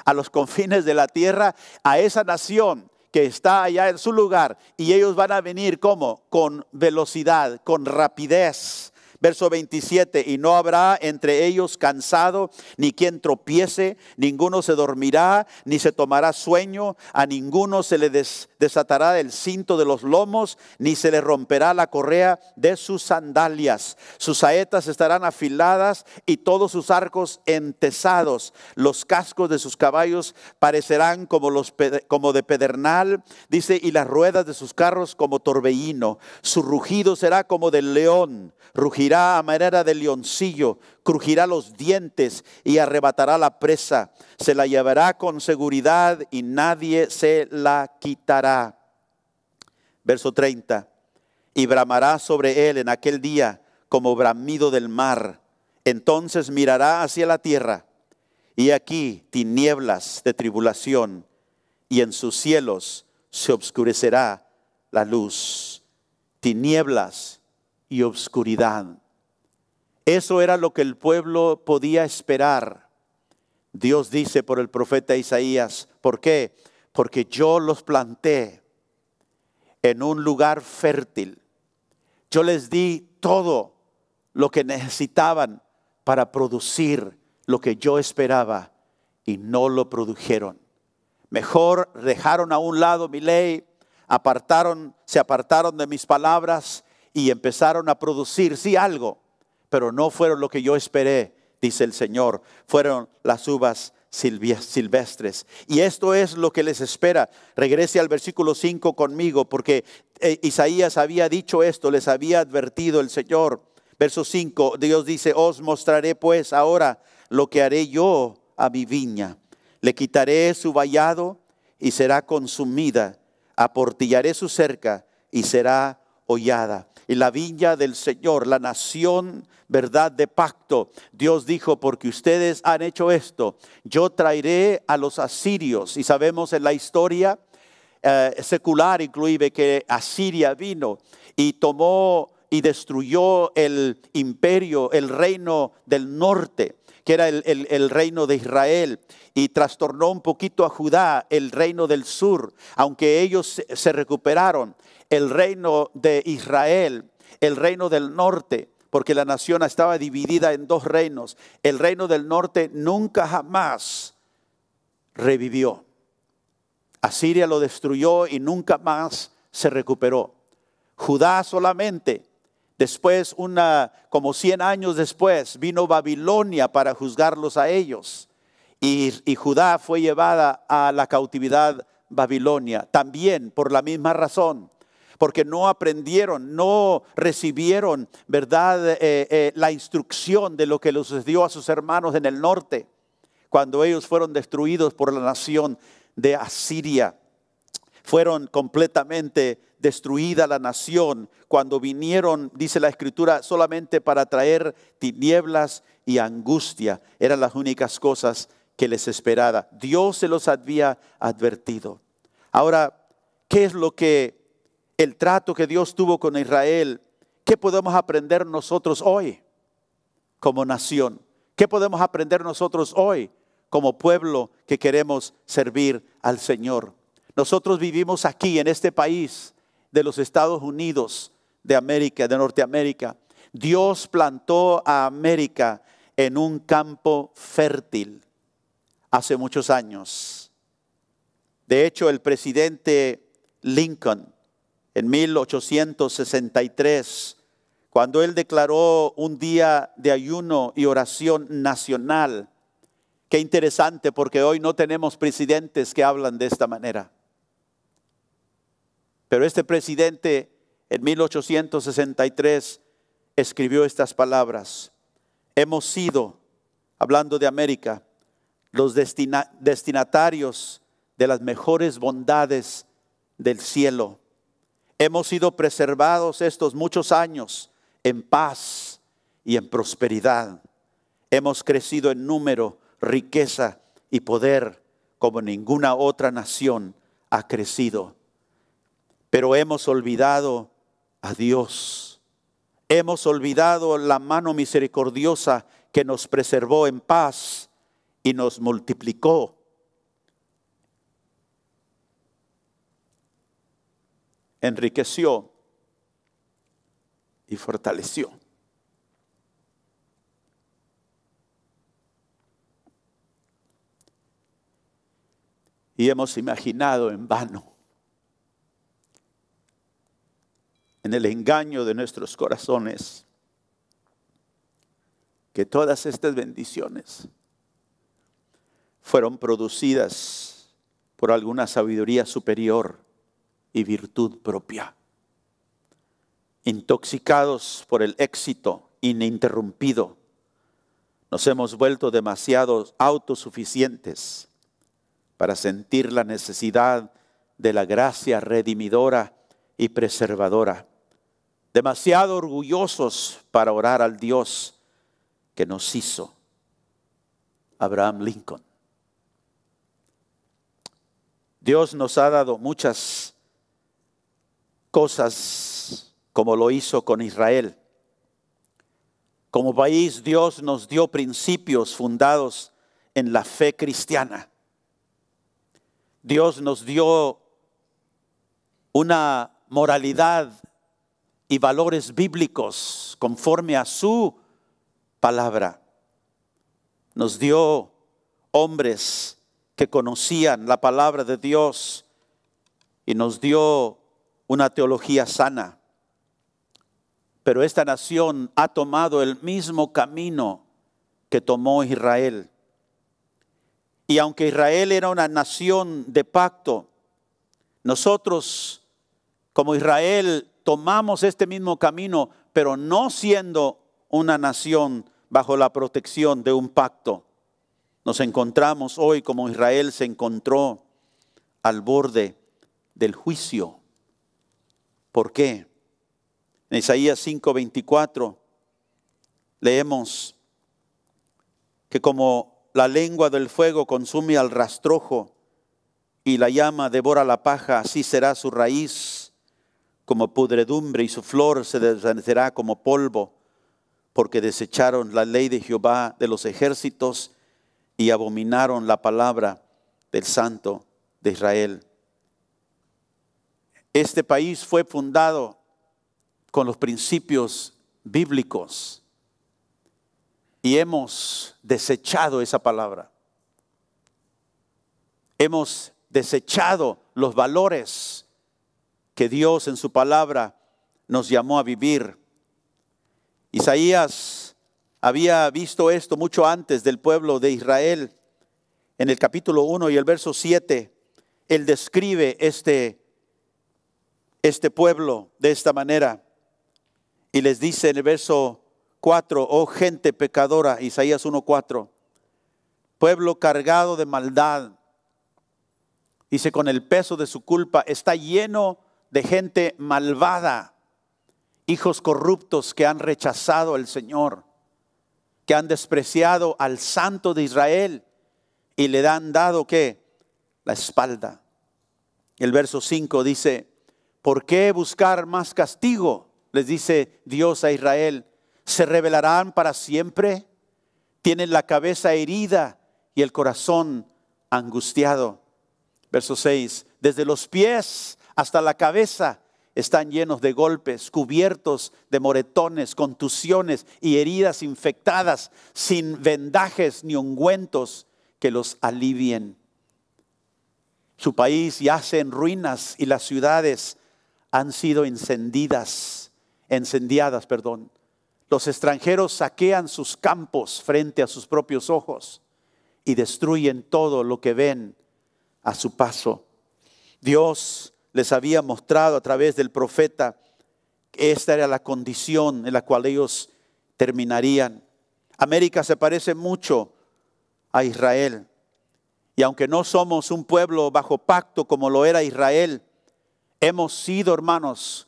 Speaker 1: a los confines de la tierra, a esa nación que está allá en su lugar. Y ellos van a venir, ¿cómo? Con velocidad, con rapidez. Verso 27, y no habrá entre ellos cansado, ni quien tropiece, ninguno se dormirá, ni se tomará sueño, a ninguno se le desatará el cinto de los lomos, ni se le romperá la correa de sus sandalias. Sus saetas estarán afiladas y todos sus arcos entesados. Los cascos de sus caballos parecerán como de pedernal, dice, y las ruedas de sus carros como torbellino. Su rugido será como del león, rugirá a manera de leoncillo, crujirá los dientes y arrebatará la presa. Se la llevará con seguridad y nadie se la quitará. Verso 30. Y bramará sobre él en aquel día como bramido del mar. Entonces mirará hacia la tierra, y aquí tinieblas de tribulación, y en sus cielos se obscurecerá la luz. Tinieblas y obscuridad. Eso era lo que el pueblo podía esperar. Dios dice por el profeta Isaías, ¿por qué? Porque yo los planté en un lugar fértil. Yo les di todo lo que necesitaban para producir lo que yo esperaba y no lo produjeron. Mejor dejaron a un lado mi ley, se apartaron de mis palabras y empezaron a producir, sí, algo, pero no fueron lo que yo esperé, dice el Señor. Fueron las uvas silvestres. Y esto es lo que les espera. Regrese al versículo 5 conmigo, porque Isaías había dicho esto, les había advertido el Señor. Verso 5, Dios dice, os mostraré pues ahora lo que haré yo a mi viña. Le quitaré su vallado y será consumida. Aportillaré su cerca y será hollada. Y la viña del Señor, la nación, verdad, de pacto. Dios dijo, porque ustedes han hecho esto, yo traeré a los asirios. Y sabemos en la historia secular inclusive que Asiria vino y tomó y destruyó el imperio, el reino del norte, que era el reino de Israel, y trastornó un poquito a Judá, el reino del sur. Aunque ellos se recuperaron, el reino de Israel, el reino del norte, porque la nación estaba dividida en dos reinos, el reino del norte nunca jamás revivió. Asiria lo destruyó y nunca más se recuperó. Judá solamente. Después, como 100 años después, vino Babilonia para juzgarlos a ellos. Y Judá fue llevada a la cautividad Babilonia. También por la misma razón. Porque no aprendieron, no recibieron, ¿verdad? La instrucción de lo que les sucedió a sus hermanos en el norte. Cuando ellos fueron destruidos por la nación de Asiria. Fueron completamente destruida la nación cuando vinieron, dice la Escritura, solamente para traer tinieblas y angustia. Eran las únicas cosas que les esperaba. Dios se los había advertido. Ahora, ¿qué es el trato que Dios tuvo con Israel? ¿Qué podemos aprender nosotros hoy como nación? ¿Qué podemos aprender nosotros hoy como pueblo que queremos servir al Señor? Nosotros vivimos aquí en este país de los Estados Unidos de América, de Norteamérica. Dios plantó a América en un campo fértil hace muchos años. De hecho, el presidente Lincoln, en 1863, cuando él declaró un día de ayuno y oración nacional. Qué interesante, porque hoy no tenemos presidentes que hablan de esta manera. Pero este presidente en 1863 escribió estas palabras. Hemos sido, hablando de América, los destinatarios de las mejores bondades del cielo. Hemos sido preservados estos muchos años en paz y en prosperidad. Hemos crecido en número, riqueza y poder como ninguna otra nación ha crecido. Pero hemos olvidado a Dios. Hemos olvidado la mano misericordiosa que nos preservó en paz y nos multiplicó. Enriqueció y fortaleció. y hemos imaginado en vano, en el engaño de nuestros corazones, que todas estas bendiciones fueron producidas por alguna sabiduría superior y virtud propia. Intoxicados por el éxito ininterrumpido, nos hemos vuelto demasiado autosuficientes para sentir la necesidad de la gracia redimidora y preservadora. Demasiado orgullosos para orar al Dios que nos hizo. Abraham Lincoln. Dios nos ha dado muchas cosas como lo hizo con Israel. Como país, Dios nos dio principios fundados en la fe cristiana. Dios nos dio una moralidad y valores bíblicos conforme a su palabra. Nos dio hombres que conocían la palabra de Dios y nos dio una teología sana. Pero esta nación ha tomado el mismo camino que tomó Israel. Y aunque Israel era una nación de pacto, nosotros como Israel tomamos este mismo camino, pero no siendo una nación bajo la protección de un pacto. Nos encontramos hoy como Israel se encontró al borde del juicio. ¿Por qué? En Isaías 5:24 leemos que como la lengua del fuego consume al rastrojo y la llama devora la paja, así será su raíz como pudredumbre y su flor se desvanecerá como polvo, porque desecharon la ley de Jehová de los ejércitos y abominaron la palabra del Santo de Israel. Este país fue fundado con los principios bíblicos y hemos desechado esa palabra. Hemos desechado los valores que Dios en su palabra nos llamó a vivir. Isaías había visto esto mucho antes del pueblo de Israel. En el capítulo 1 y el verso 7, él describe este pueblo de esta manera. Y les dice en el verso 4, oh gente pecadora, Isaías 1:4, pueblo cargado de maldad, dice, con el peso de su culpa, está lleno de gente malvada, hijos corruptos que han rechazado al Señor, que han despreciado al Santo de Israel y le han dado, ¿qué? La espalda. El verso 5 dice, ¿por qué buscar más castigo? Les dice Dios a Israel, ¿se rebelarán para siempre? Tienen la cabeza herida y el corazón angustiado. Verso 6, desde los pies hasta la cabeza están llenos de golpes, cubiertos de moretones, contusiones y heridas infectadas, sin vendajes ni ungüentos que los alivien. Su país yace en ruinas y las ciudades han sido incendiadas. Los extranjeros saquean sus campos frente a sus propios ojos y destruyen todo lo que ven a su paso. Dios les había mostrado a través del profeta que esta era la condición en la cual ellos terminarían. América se parece mucho a Israel. Y aunque no somos un pueblo bajo pacto como lo era Israel, hemos sido, hermanos,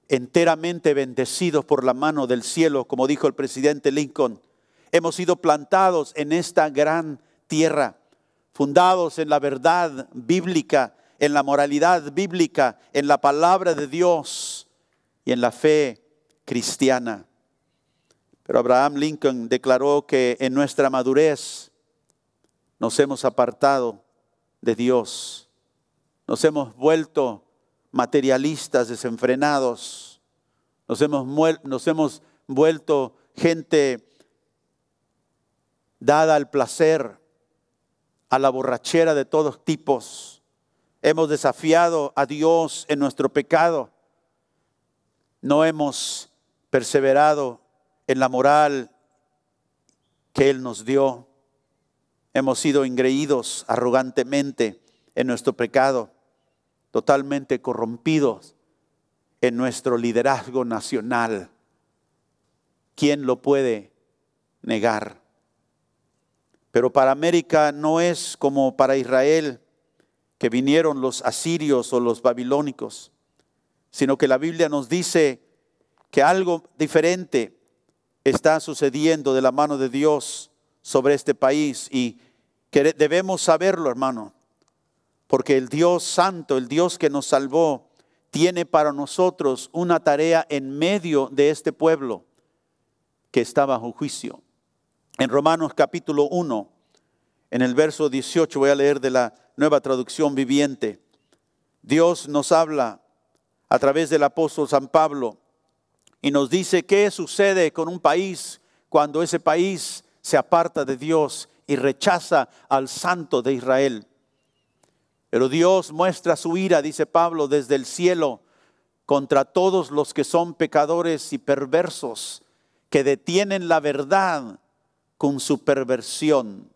Speaker 1: enteramente bendecidos por la mano del cielo, como dijo el presidente Lincoln. Hemos sido plantados en esta gran tierra, fundados en la verdad bíblica, en la moralidad bíblica, en la palabra de Dios y en la fe cristiana. Pero Abraham Lincoln declaró que en nuestra madurez nos hemos apartado de Dios, nos hemos vuelto materialistas desenfrenados, nos hemos vuelto gente dada al placer, a la borrachera de todos tipos. Hemos desafiado a Dios en nuestro pecado. No hemos perseverado en la moral que Él nos dio. Hemos sido engreídos arrogantemente en nuestro pecado, totalmente corrompidos en nuestro liderazgo nacional. ¿Quién lo puede negar? Pero para América no es como para Israel, que vinieron los asirios o los babilónicos, sino que la Biblia nos dice que algo diferente está sucediendo de la mano de Dios sobre este país, y que debemos saberlo, hermano, porque el Dios santo, el Dios que nos salvó, tiene para nosotros una tarea en medio de este pueblo que está bajo juicio. En Romanos capítulo 1, en el verso 18, voy a leer de la Nueva Traducción Viviente. Dios nos habla a través del apóstol San Pablo y nos dice qué sucede con un país cuando ese país se aparta de Dios y rechaza al Santo de Israel. Pero Dios muestra su ira, dice Pablo, desde el cielo contra todos los que son pecadores y perversos, que detienen la verdad con su perversión.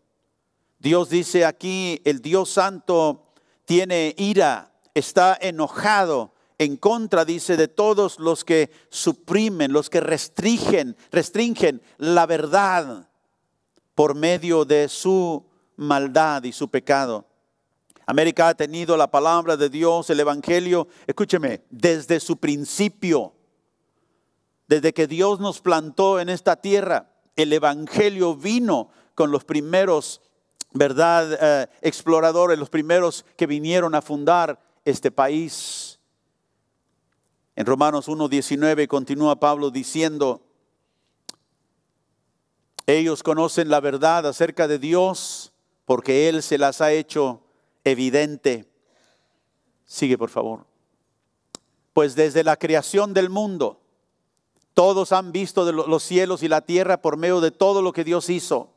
Speaker 1: Dios dice aquí, el Dios Santo tiene ira, está enojado en contra, dice, de todos los que suprimen, los que restringen la verdad por medio de su maldad y su pecado. América ha tenido la palabra de Dios, el evangelio, escúcheme, desde su principio, desde que Dios nos plantó en esta tierra, el evangelio vino con los primeros, exploradores, los primeros que vinieron a fundar este país. En Romanos 1:19 continúa Pablo diciendo, ellos conocen la verdad acerca de Dios porque Él se las ha hecho evidente. Sigue, por favor. Pues desde la creación del mundo, todos han visto de los cielos y la tierra por medio de todo lo que Dios hizo.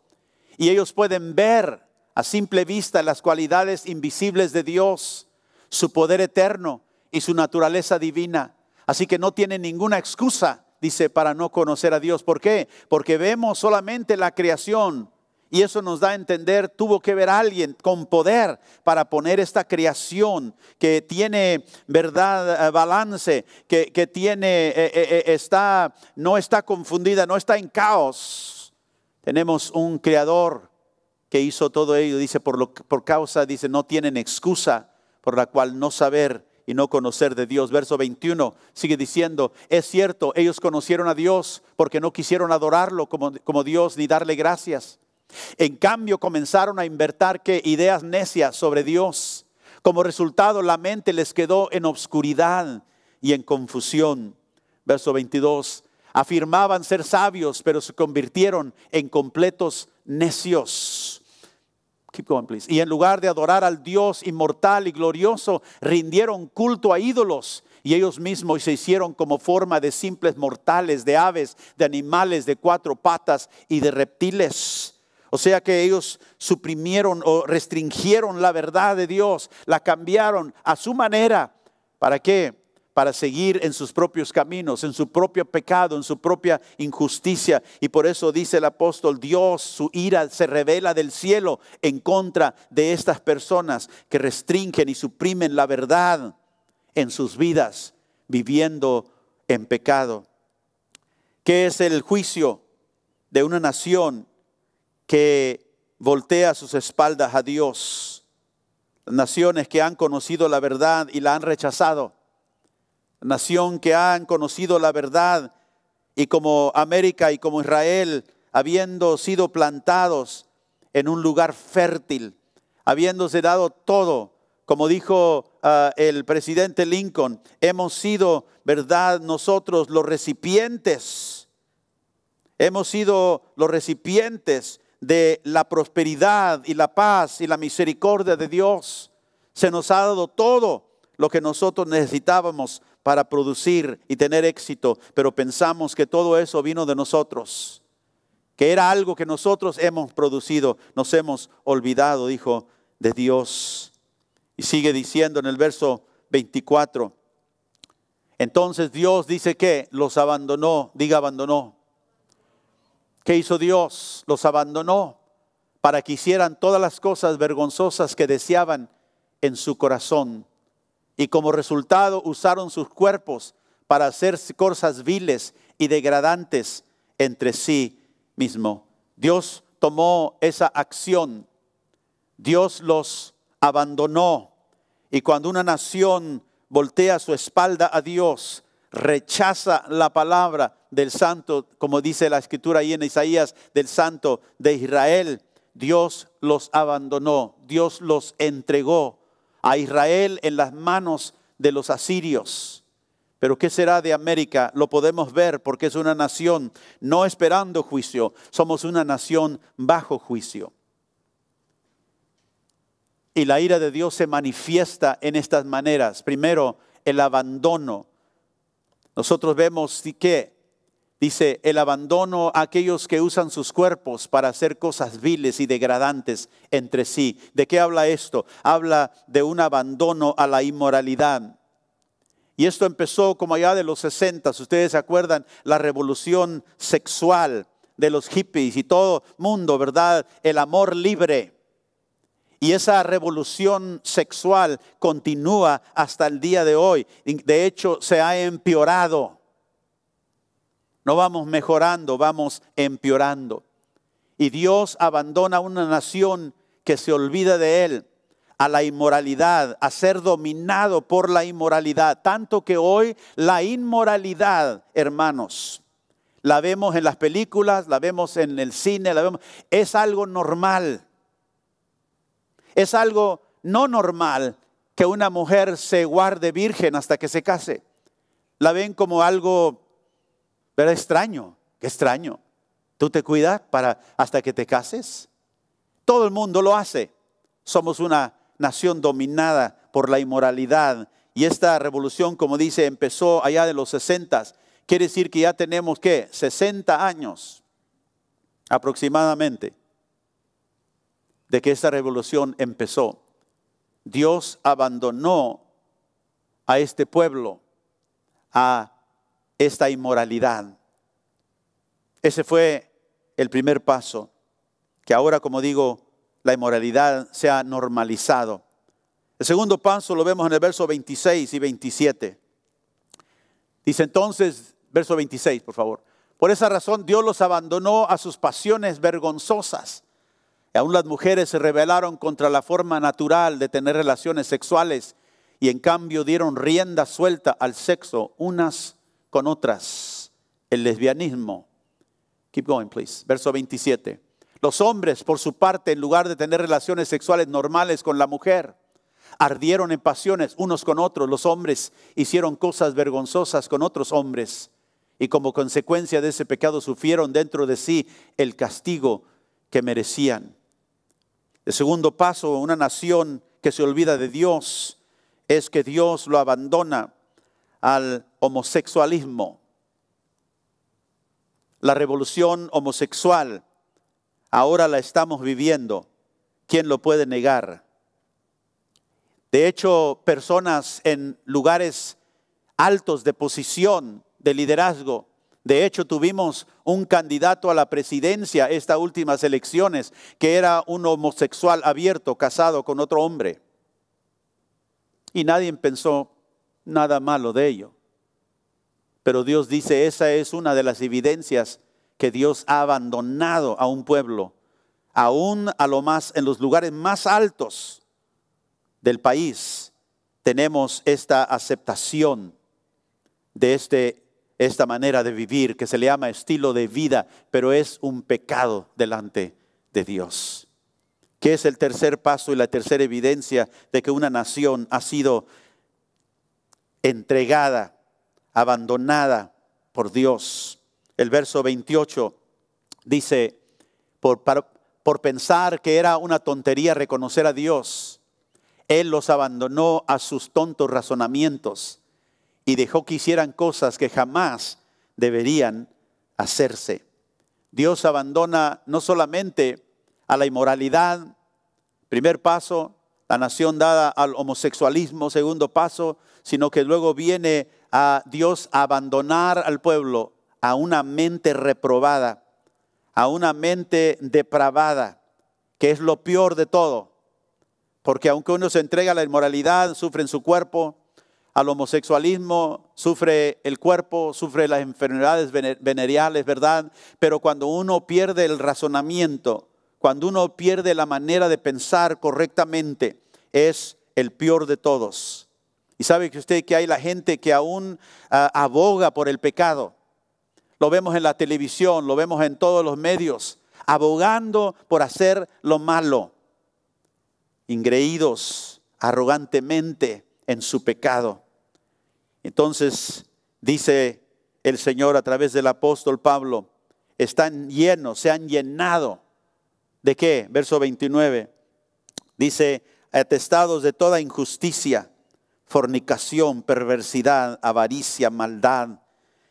Speaker 1: Y ellos pueden ver a simple vista las cualidades invisibles de Dios, su poder eterno y su naturaleza divina. Así que no tienen ninguna excusa, dice, para no conocer a Dios. ¿Por qué? Porque vemos solamente la creación. Y eso nos da a entender, tuvo que ver a alguien con poder para poner esta creación que tiene balance, que tiene, no está confundida, no está en caos. Tenemos un creador que hizo todo ello, dice, por causa, dice, no tienen excusa por la cual no saber y no conocer de Dios. Verso 21 sigue diciendo, es cierto, ellos conocieron a Dios porque no quisieron adorarlo como Dios ni darle gracias. En cambio comenzaron a inventar ideas necias sobre Dios. Como resultado la mente les quedó en obscuridad y en confusión. Verso 22, afirmaban ser sabios, pero se convirtieron en completos necios. Keep going, please. Y en lugar de adorar al Dios inmortal y glorioso, rindieron culto a ídolos. Y ellos mismos se hicieron como forma de simples mortales, de aves, de animales de 4 patas y de reptiles. O sea que ellos suprimieron o restringieron la verdad de Dios, la cambiaron a su manera. ¿Para qué? Para seguir en sus propios caminos, en su propio pecado, en su propia injusticia. Y por eso dice el apóstol, Dios, su ira se revela del cielo en contra de estas personas que restringen y suprimen la verdad en sus vidas, viviendo en pecado. ¿Qué es el juicio de una nación que voltea sus espaldas a Dios? Naciones que han conocido la verdad y la han rechazado. Nación que han conocido la verdad y como América y como Israel, habiendo sido plantados en un lugar fértil, habiéndose dado todo, como dijo el presidente Lincoln, hemos sido, ¿verdad?, nosotros los recipientes. Hemos sido los recipientes de la prosperidad y la paz y la misericordia de Dios. Se nos ha dado todo lo que nosotros necesitábamos para producir y tener éxito, pero pensamos que todo eso vino de nosotros. que era algo que nosotros hemos producido. Nos hemos olvidado, dijo, de Dios. Y sigue diciendo en el verso 24. Entonces Dios dice que los abandonó. Diga abandonó. ¿Qué hizo Dios? Los abandonó para que hicieran todas las cosas vergonzosas que deseaban en su corazón. Y como resultado usaron sus cuerpos para hacer cosas viles y degradantes entre sí mismo. Dios tomó esa acción. Dios los abandonó. Y cuando una nación voltea su espalda a Dios, rechaza la palabra del santo, como dice la escritura ahí en Isaías, del santo de Israel, Dios los abandonó. Dios los entregó a Israel en las manos de los asirios. Pero ¿qué será de América? Lo podemos ver porque es una nación no esperando juicio. Somos una nación bajo juicio. Y la ira de Dios se manifiesta en estas maneras. Primero, el abandono. Nosotros vemos que dice el abandono a aquellos que usan sus cuerpos para hacer cosas viles y degradantes entre sí. ¿De qué habla esto? Habla de un abandono a la inmoralidad. Y esto empezó como allá de los 60. Ustedes se acuerdan, la revolución sexual de los hippies y todo mundo, ¿verdad? El amor libre. Y esa revolución sexual continúa hasta el día de hoy. De hecho, se ha empeorado. No vamos mejorando, vamos empeorando. Y Dios abandona a una nación que se olvida de Él, a la inmoralidad, a ser dominado por la inmoralidad. Tanto que hoy la inmoralidad, hermanos, la vemos en las películas, la vemos en el cine, es algo normal. Es algo no normal que una mujer se guarde virgen hasta que se case. La ven como algo, ¿verdad? Extraño. Qué extraño. ¿Tú te cuidas hasta que te cases? Todo el mundo lo hace. Somos una nación dominada por la inmoralidad. Y esta revolución, como dice, empezó allá de los 60. Quiere decir que ya tenemos, ¿qué? 60 años aproximadamente de que esta revolución empezó. Dios abandonó a este pueblo a esta inmoralidad. Ese fue el primer paso, que ahora, como digo, la inmoralidad se ha normalizado. El segundo paso lo vemos en el verso 26 y 27. Dice entonces, verso 26, por favor. Por esa razón Dios los abandonó a sus pasiones vergonzosas. Aún las mujeres se rebelaron contra la forma natural de tener relaciones sexuales y en cambio dieron rienda suelta al sexo unas con otras. El lesbianismo. Keep going, please. Verso 27. Los hombres, por su parte, en lugar de tener relaciones sexuales normales con la mujer, ardieron en pasiones unos con otros. Los hombres hicieron cosas vergonzosas con otros hombres y como consecuencia de ese pecado sufrieron dentro de sí el castigo que merecían. El segundo paso, una nación que se olvida de Dios, es que Dios lo abandona al homosexualismo. La revolución homosexual ahora la estamos viviendo. ¿Quién lo puede negar? De hecho, personas en lugares altos de posición, de liderazgo. De hecho, tuvimos un candidato a la presidencia estas últimas elecciones que era un homosexual abierto, casado con otro hombre. Y nadie pensó nada malo de ello. Pero Dios dice, esa es una de las evidencias que Dios ha abandonado a un pueblo, aún en los lugares más altos del país. Tenemos esta aceptación de esta manera de vivir que se le llama estilo de vida, pero es un pecado delante de Dios. ¿Qué es el tercer paso y la tercera evidencia de que una nación ha sido entregada, abandonada por Dios? El verso 28 dice, por pensar que era una tontería reconocer a Dios, Él los abandonó a sus tontos razonamientos y dejó que hicieran cosas que jamás deberían hacerse. Dios abandona no solamente a la inmoralidad, primer paso, la nación dada al homosexualismo, segundo paso, sino que luego viene a Dios a abandonar al pueblo a una mente reprobada, a una mente depravada, que es lo peor de todo. Porque aunque uno se entrega a la inmoralidad, sufre en su cuerpo, al homosexualismo, sufre el cuerpo, sufre las enfermedades venéreales, ¿verdad? Pero cuando uno pierde el razonamiento, cuando uno pierde la manera de pensar correctamente, es el peor de todos. Y sabe que usted que hay la gente que aún aboga por el pecado. Lo vemos en la televisión, lo vemos en todos los medios, abogando por hacer lo malo. Ingreídos arrogantemente en su pecado. Entonces dice el Señor a través del apóstol Pablo, están llenos, se han llenado. ¿De qué? Verso 29. Dice, atestados de toda injusticia, fornicación, perversidad, avaricia, maldad,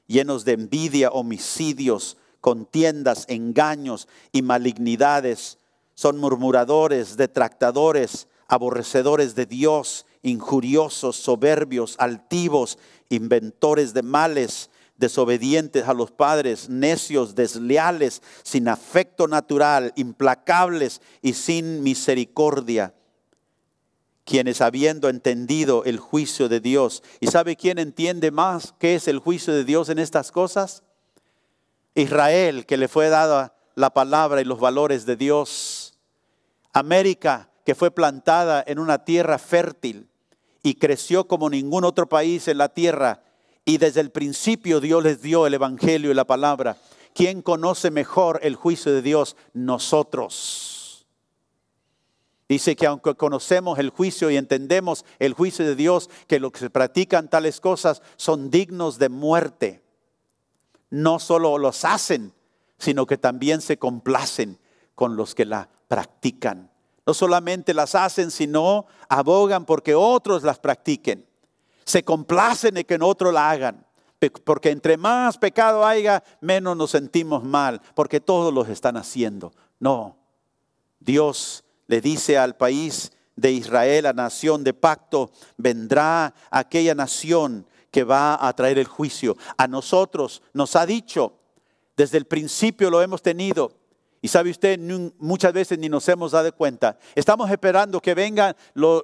Speaker 1: llenos de envidia, homicidios, contiendas, engaños y malignidades. Son murmuradores, detractadores, aborrecedores de Dios, injuriosos, soberbios, altivos, inventores de males, desobedientes a los padres, necios, desleales, sin afecto natural, implacables y sin misericordia. Quienes habiendo entendido el juicio de Dios. ¿Y sabe quién entiende más qué es el juicio de Dios en estas cosas? Israel, que le fue dada la palabra y los valores de Dios. América, que fue plantada en una tierra fértil y creció como ningún otro país en la tierra. Y desde el principio Dios les dio el evangelio y la palabra. ¿Quién conoce mejor el juicio de Dios? Nosotros. Dice que aunque conocemos el juicio y entendemos el juicio de Dios, que los que se practican tales cosas son dignos de muerte. No solo los hacen, sino que también se complacen con los que la practican. No solamente las hacen, sino abogan porque otros las practiquen. Se complacen en que otros la hagan. Porque entre más pecado haya, menos nos sentimos mal. Porque todos los están haciendo. No. Dios le dice al país de Israel, a nación de pacto, vendrá aquella nación que va a traer el juicio. A nosotros nos ha dicho, desde el principio lo hemos tenido. Y sabe usted, muchas veces ni nos hemos dado cuenta. Estamos esperando que vengan los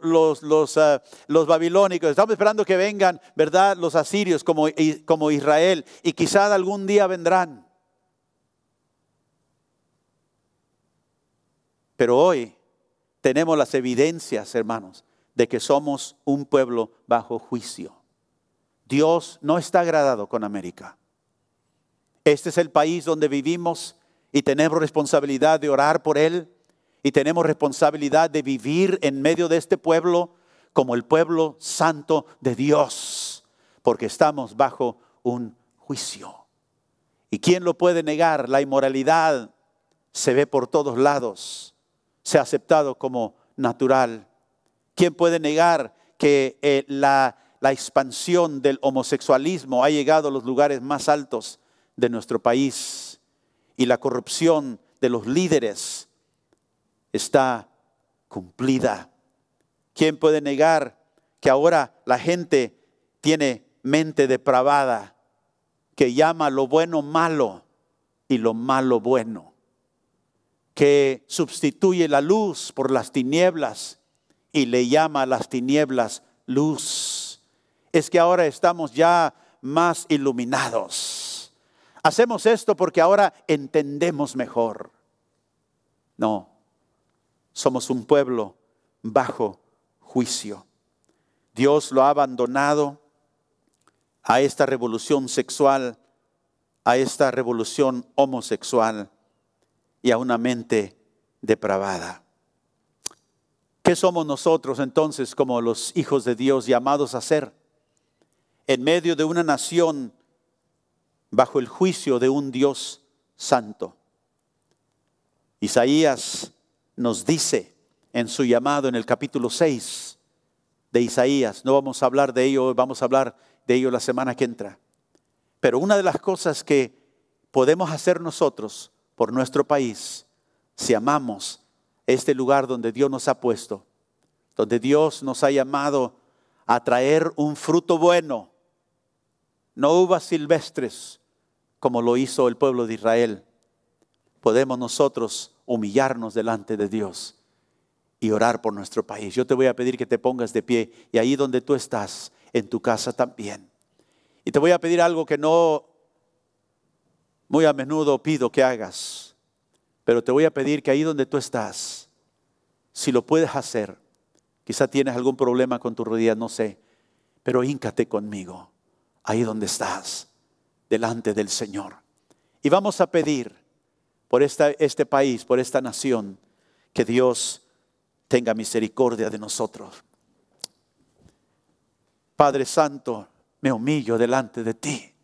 Speaker 1: babilónicos. Estamos esperando que vengan, ¿verdad?, los asirios como Israel. Y quizás algún día vendrán. Pero hoy tenemos las evidencias, hermanos, de que somos un pueblo bajo juicio. Dios no está agradado con América. Este es el país donde vivimos. Y tenemos responsabilidad de orar por él. Y tenemos responsabilidad de vivir en medio de este pueblo como el pueblo santo de Dios. Porque estamos bajo un juicio. ¿Y quién lo puede negar? La inmoralidad se ve por todos lados. Se ha aceptado como natural. ¿Quién puede negar que la expansión del homosexualismo ha llegado a los lugares más altos de nuestro país? Y la corrupción de los líderes está cumplida. ¿Quién puede negar que ahora la gente tiene mente depravada, que llama lo bueno malo y lo malo bueno? Que sustituye la luz por las tinieblas y le llama a las tinieblas luz. Es que ahora estamos ya más iluminados. Hacemos esto porque ahora entendemos mejor. No, somos un pueblo bajo juicio. Dios lo ha abandonado a esta revolución sexual, a esta revolución homosexual y a una mente depravada. ¿Qué somos nosotros entonces como los hijos de Dios llamados a ser? En medio de una nación bajo el juicio de un Dios santo. Isaías nos dice en su llamado en el capítulo 6 de Isaías, no vamos a hablar de ello, vamos a hablar de ello la semana que entra. Pero una de las cosas que podemos hacer nosotros por nuestro país si amamos este lugar donde Dios nos ha puesto, donde Dios nos ha llamado a traer un fruto bueno, no uvas silvestres como lo hizo el pueblo de Israel. Podemos nosotros humillarnos delante de Dios y orar por nuestro país. Yo te voy a pedir que te pongas de pie y ahí donde tú estás, en tu casa también. Y te voy a pedir algo que no muy a menudo pido que hagas, pero te voy a pedir que ahí donde tú estás, si lo puedes hacer, quizá tienes algún problema con tu rodilla, no sé, pero híncate conmigo, ahí donde estás, delante del Señor. Y vamos a pedir por este país, por esta nación, que Dios tenga misericordia de nosotros. Padre Santo, me humillo delante de ti.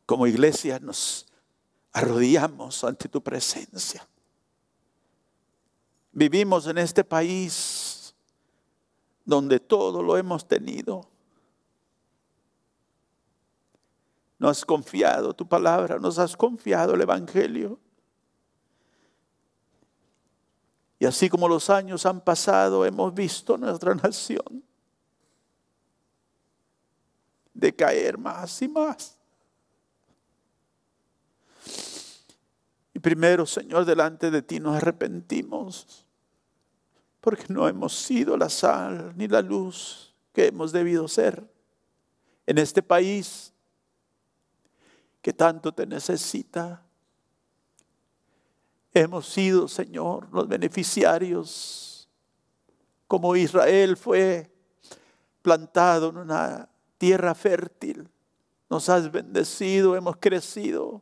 Speaker 1: Como iglesia nos arrodillamos ante tu presencia. Vivimos en este país donde todo lo hemos tenido. Nos has confiado tu palabra, nos has confiado el Evangelio. Y así como los años han pasado, hemos visto nuestra nación decaer más y más. Y primero, Señor, delante de ti nos arrepentimos, porque no hemos sido la sal ni la luz que hemos debido ser en este país que tanto te necesita. Hemos sido, Señor, los beneficiarios, como Israel fue plantado en una tierra fértil. Nos has bendecido, hemos crecido,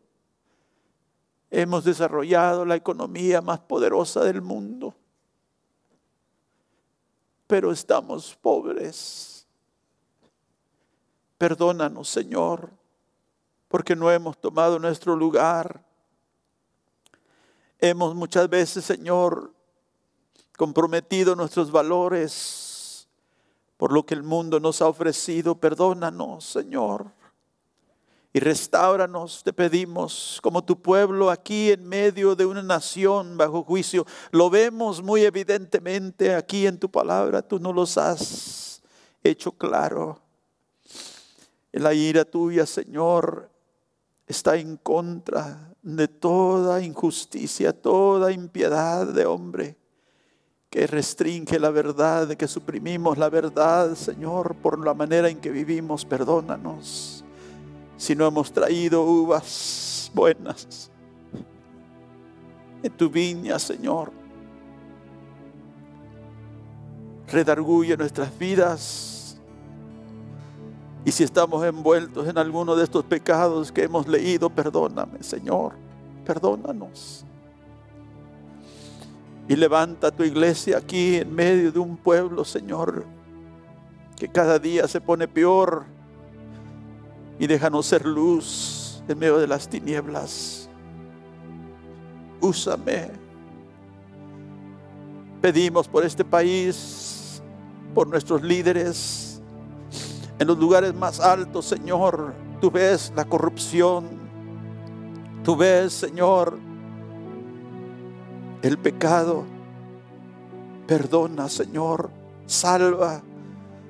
Speaker 1: hemos desarrollado la economía más poderosa del mundo. Pero estamos pobres. Perdónanos, Señor, porque no hemos tomado nuestro lugar. Hemos muchas veces, Señor, comprometido nuestros valores por lo que el mundo nos ha ofrecido. Perdónanos, Señor, y restáuranos, te pedimos, como tu pueblo aquí en medio de una nación bajo juicio. Lo vemos muy evidentemente aquí en tu palabra, tú nos los has hecho claro. La ira tuya, Señor, está en contra de toda injusticia, toda impiedad de hombre que restringe la verdad, de que suprimimos la verdad, Señor, por la manera en que vivimos. Perdónanos si no hemos traído uvas buenas en tu viña, Señor. Redarguye nuestras vidas. Y si estamos envueltos en alguno de estos pecados que hemos leído, perdóname, Señor, perdónanos. Y levanta tu iglesia aquí en medio de un pueblo, Señor, que cada día se pone peor. Y déjanos ser luz en medio de las tinieblas. Úsame. Pedimos por este país, por nuestros líderes. En los lugares más altos, Señor, tú ves la corrupción. Tú ves, Señor, el pecado. Perdona, Señor. Salva.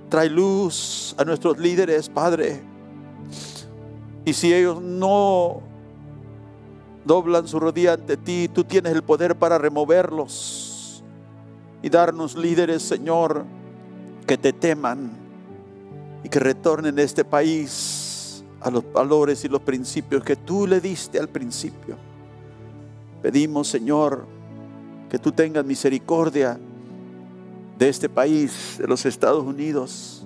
Speaker 1: Trae luz a nuestros líderes, Padre. Y si ellos no doblan su rodilla ante ti, tú tienes el poder para removerlos y darnos líderes, Señor, que te teman y que retornen a este país a los valores y los principios que tú le diste al principio. Pedimos, Señor, que tú tengas misericordia de este país, de los Estados Unidos.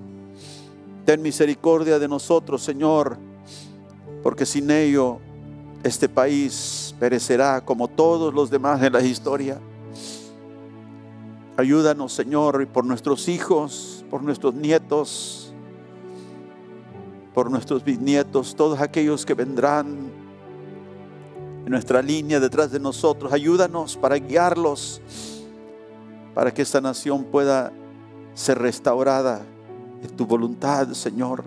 Speaker 1: Ten misericordia de nosotros, Señor, porque sin ello este país perecerá como todos los demás en la historia. Ayúdanos, Señor, y por nuestros hijos, por nuestros nietos, por nuestros bisnietos, todos aquellos que vendrán en nuestra línea detrás de nosotros. Ayúdanos para guiarlos, para que esta nación pueda ser restaurada en tu voluntad, Señor.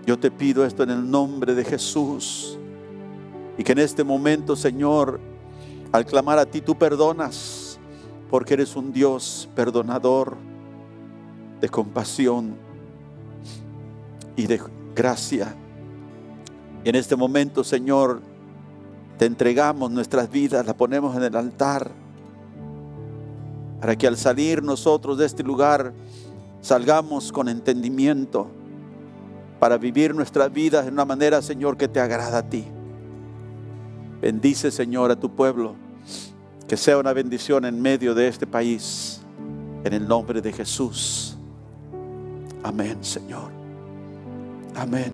Speaker 1: Yo te pido esto en el nombre de Jesús. Y que en este momento, Señor, al clamar a ti, tú perdonas, porque eres un Dios perdonador, de compasión y de gracia. Y en este momento, Señor, te entregamos nuestras vidas, las ponemos en el altar, para que al salir nosotros de este lugar, salgamos con entendimiento, para vivir nuestras vidas de una manera, Señor, que te agrada a ti. Bendice, Señor, a tu pueblo, que sea una bendición en medio de este país, en el nombre de Jesús. Amén, Señor. Amén.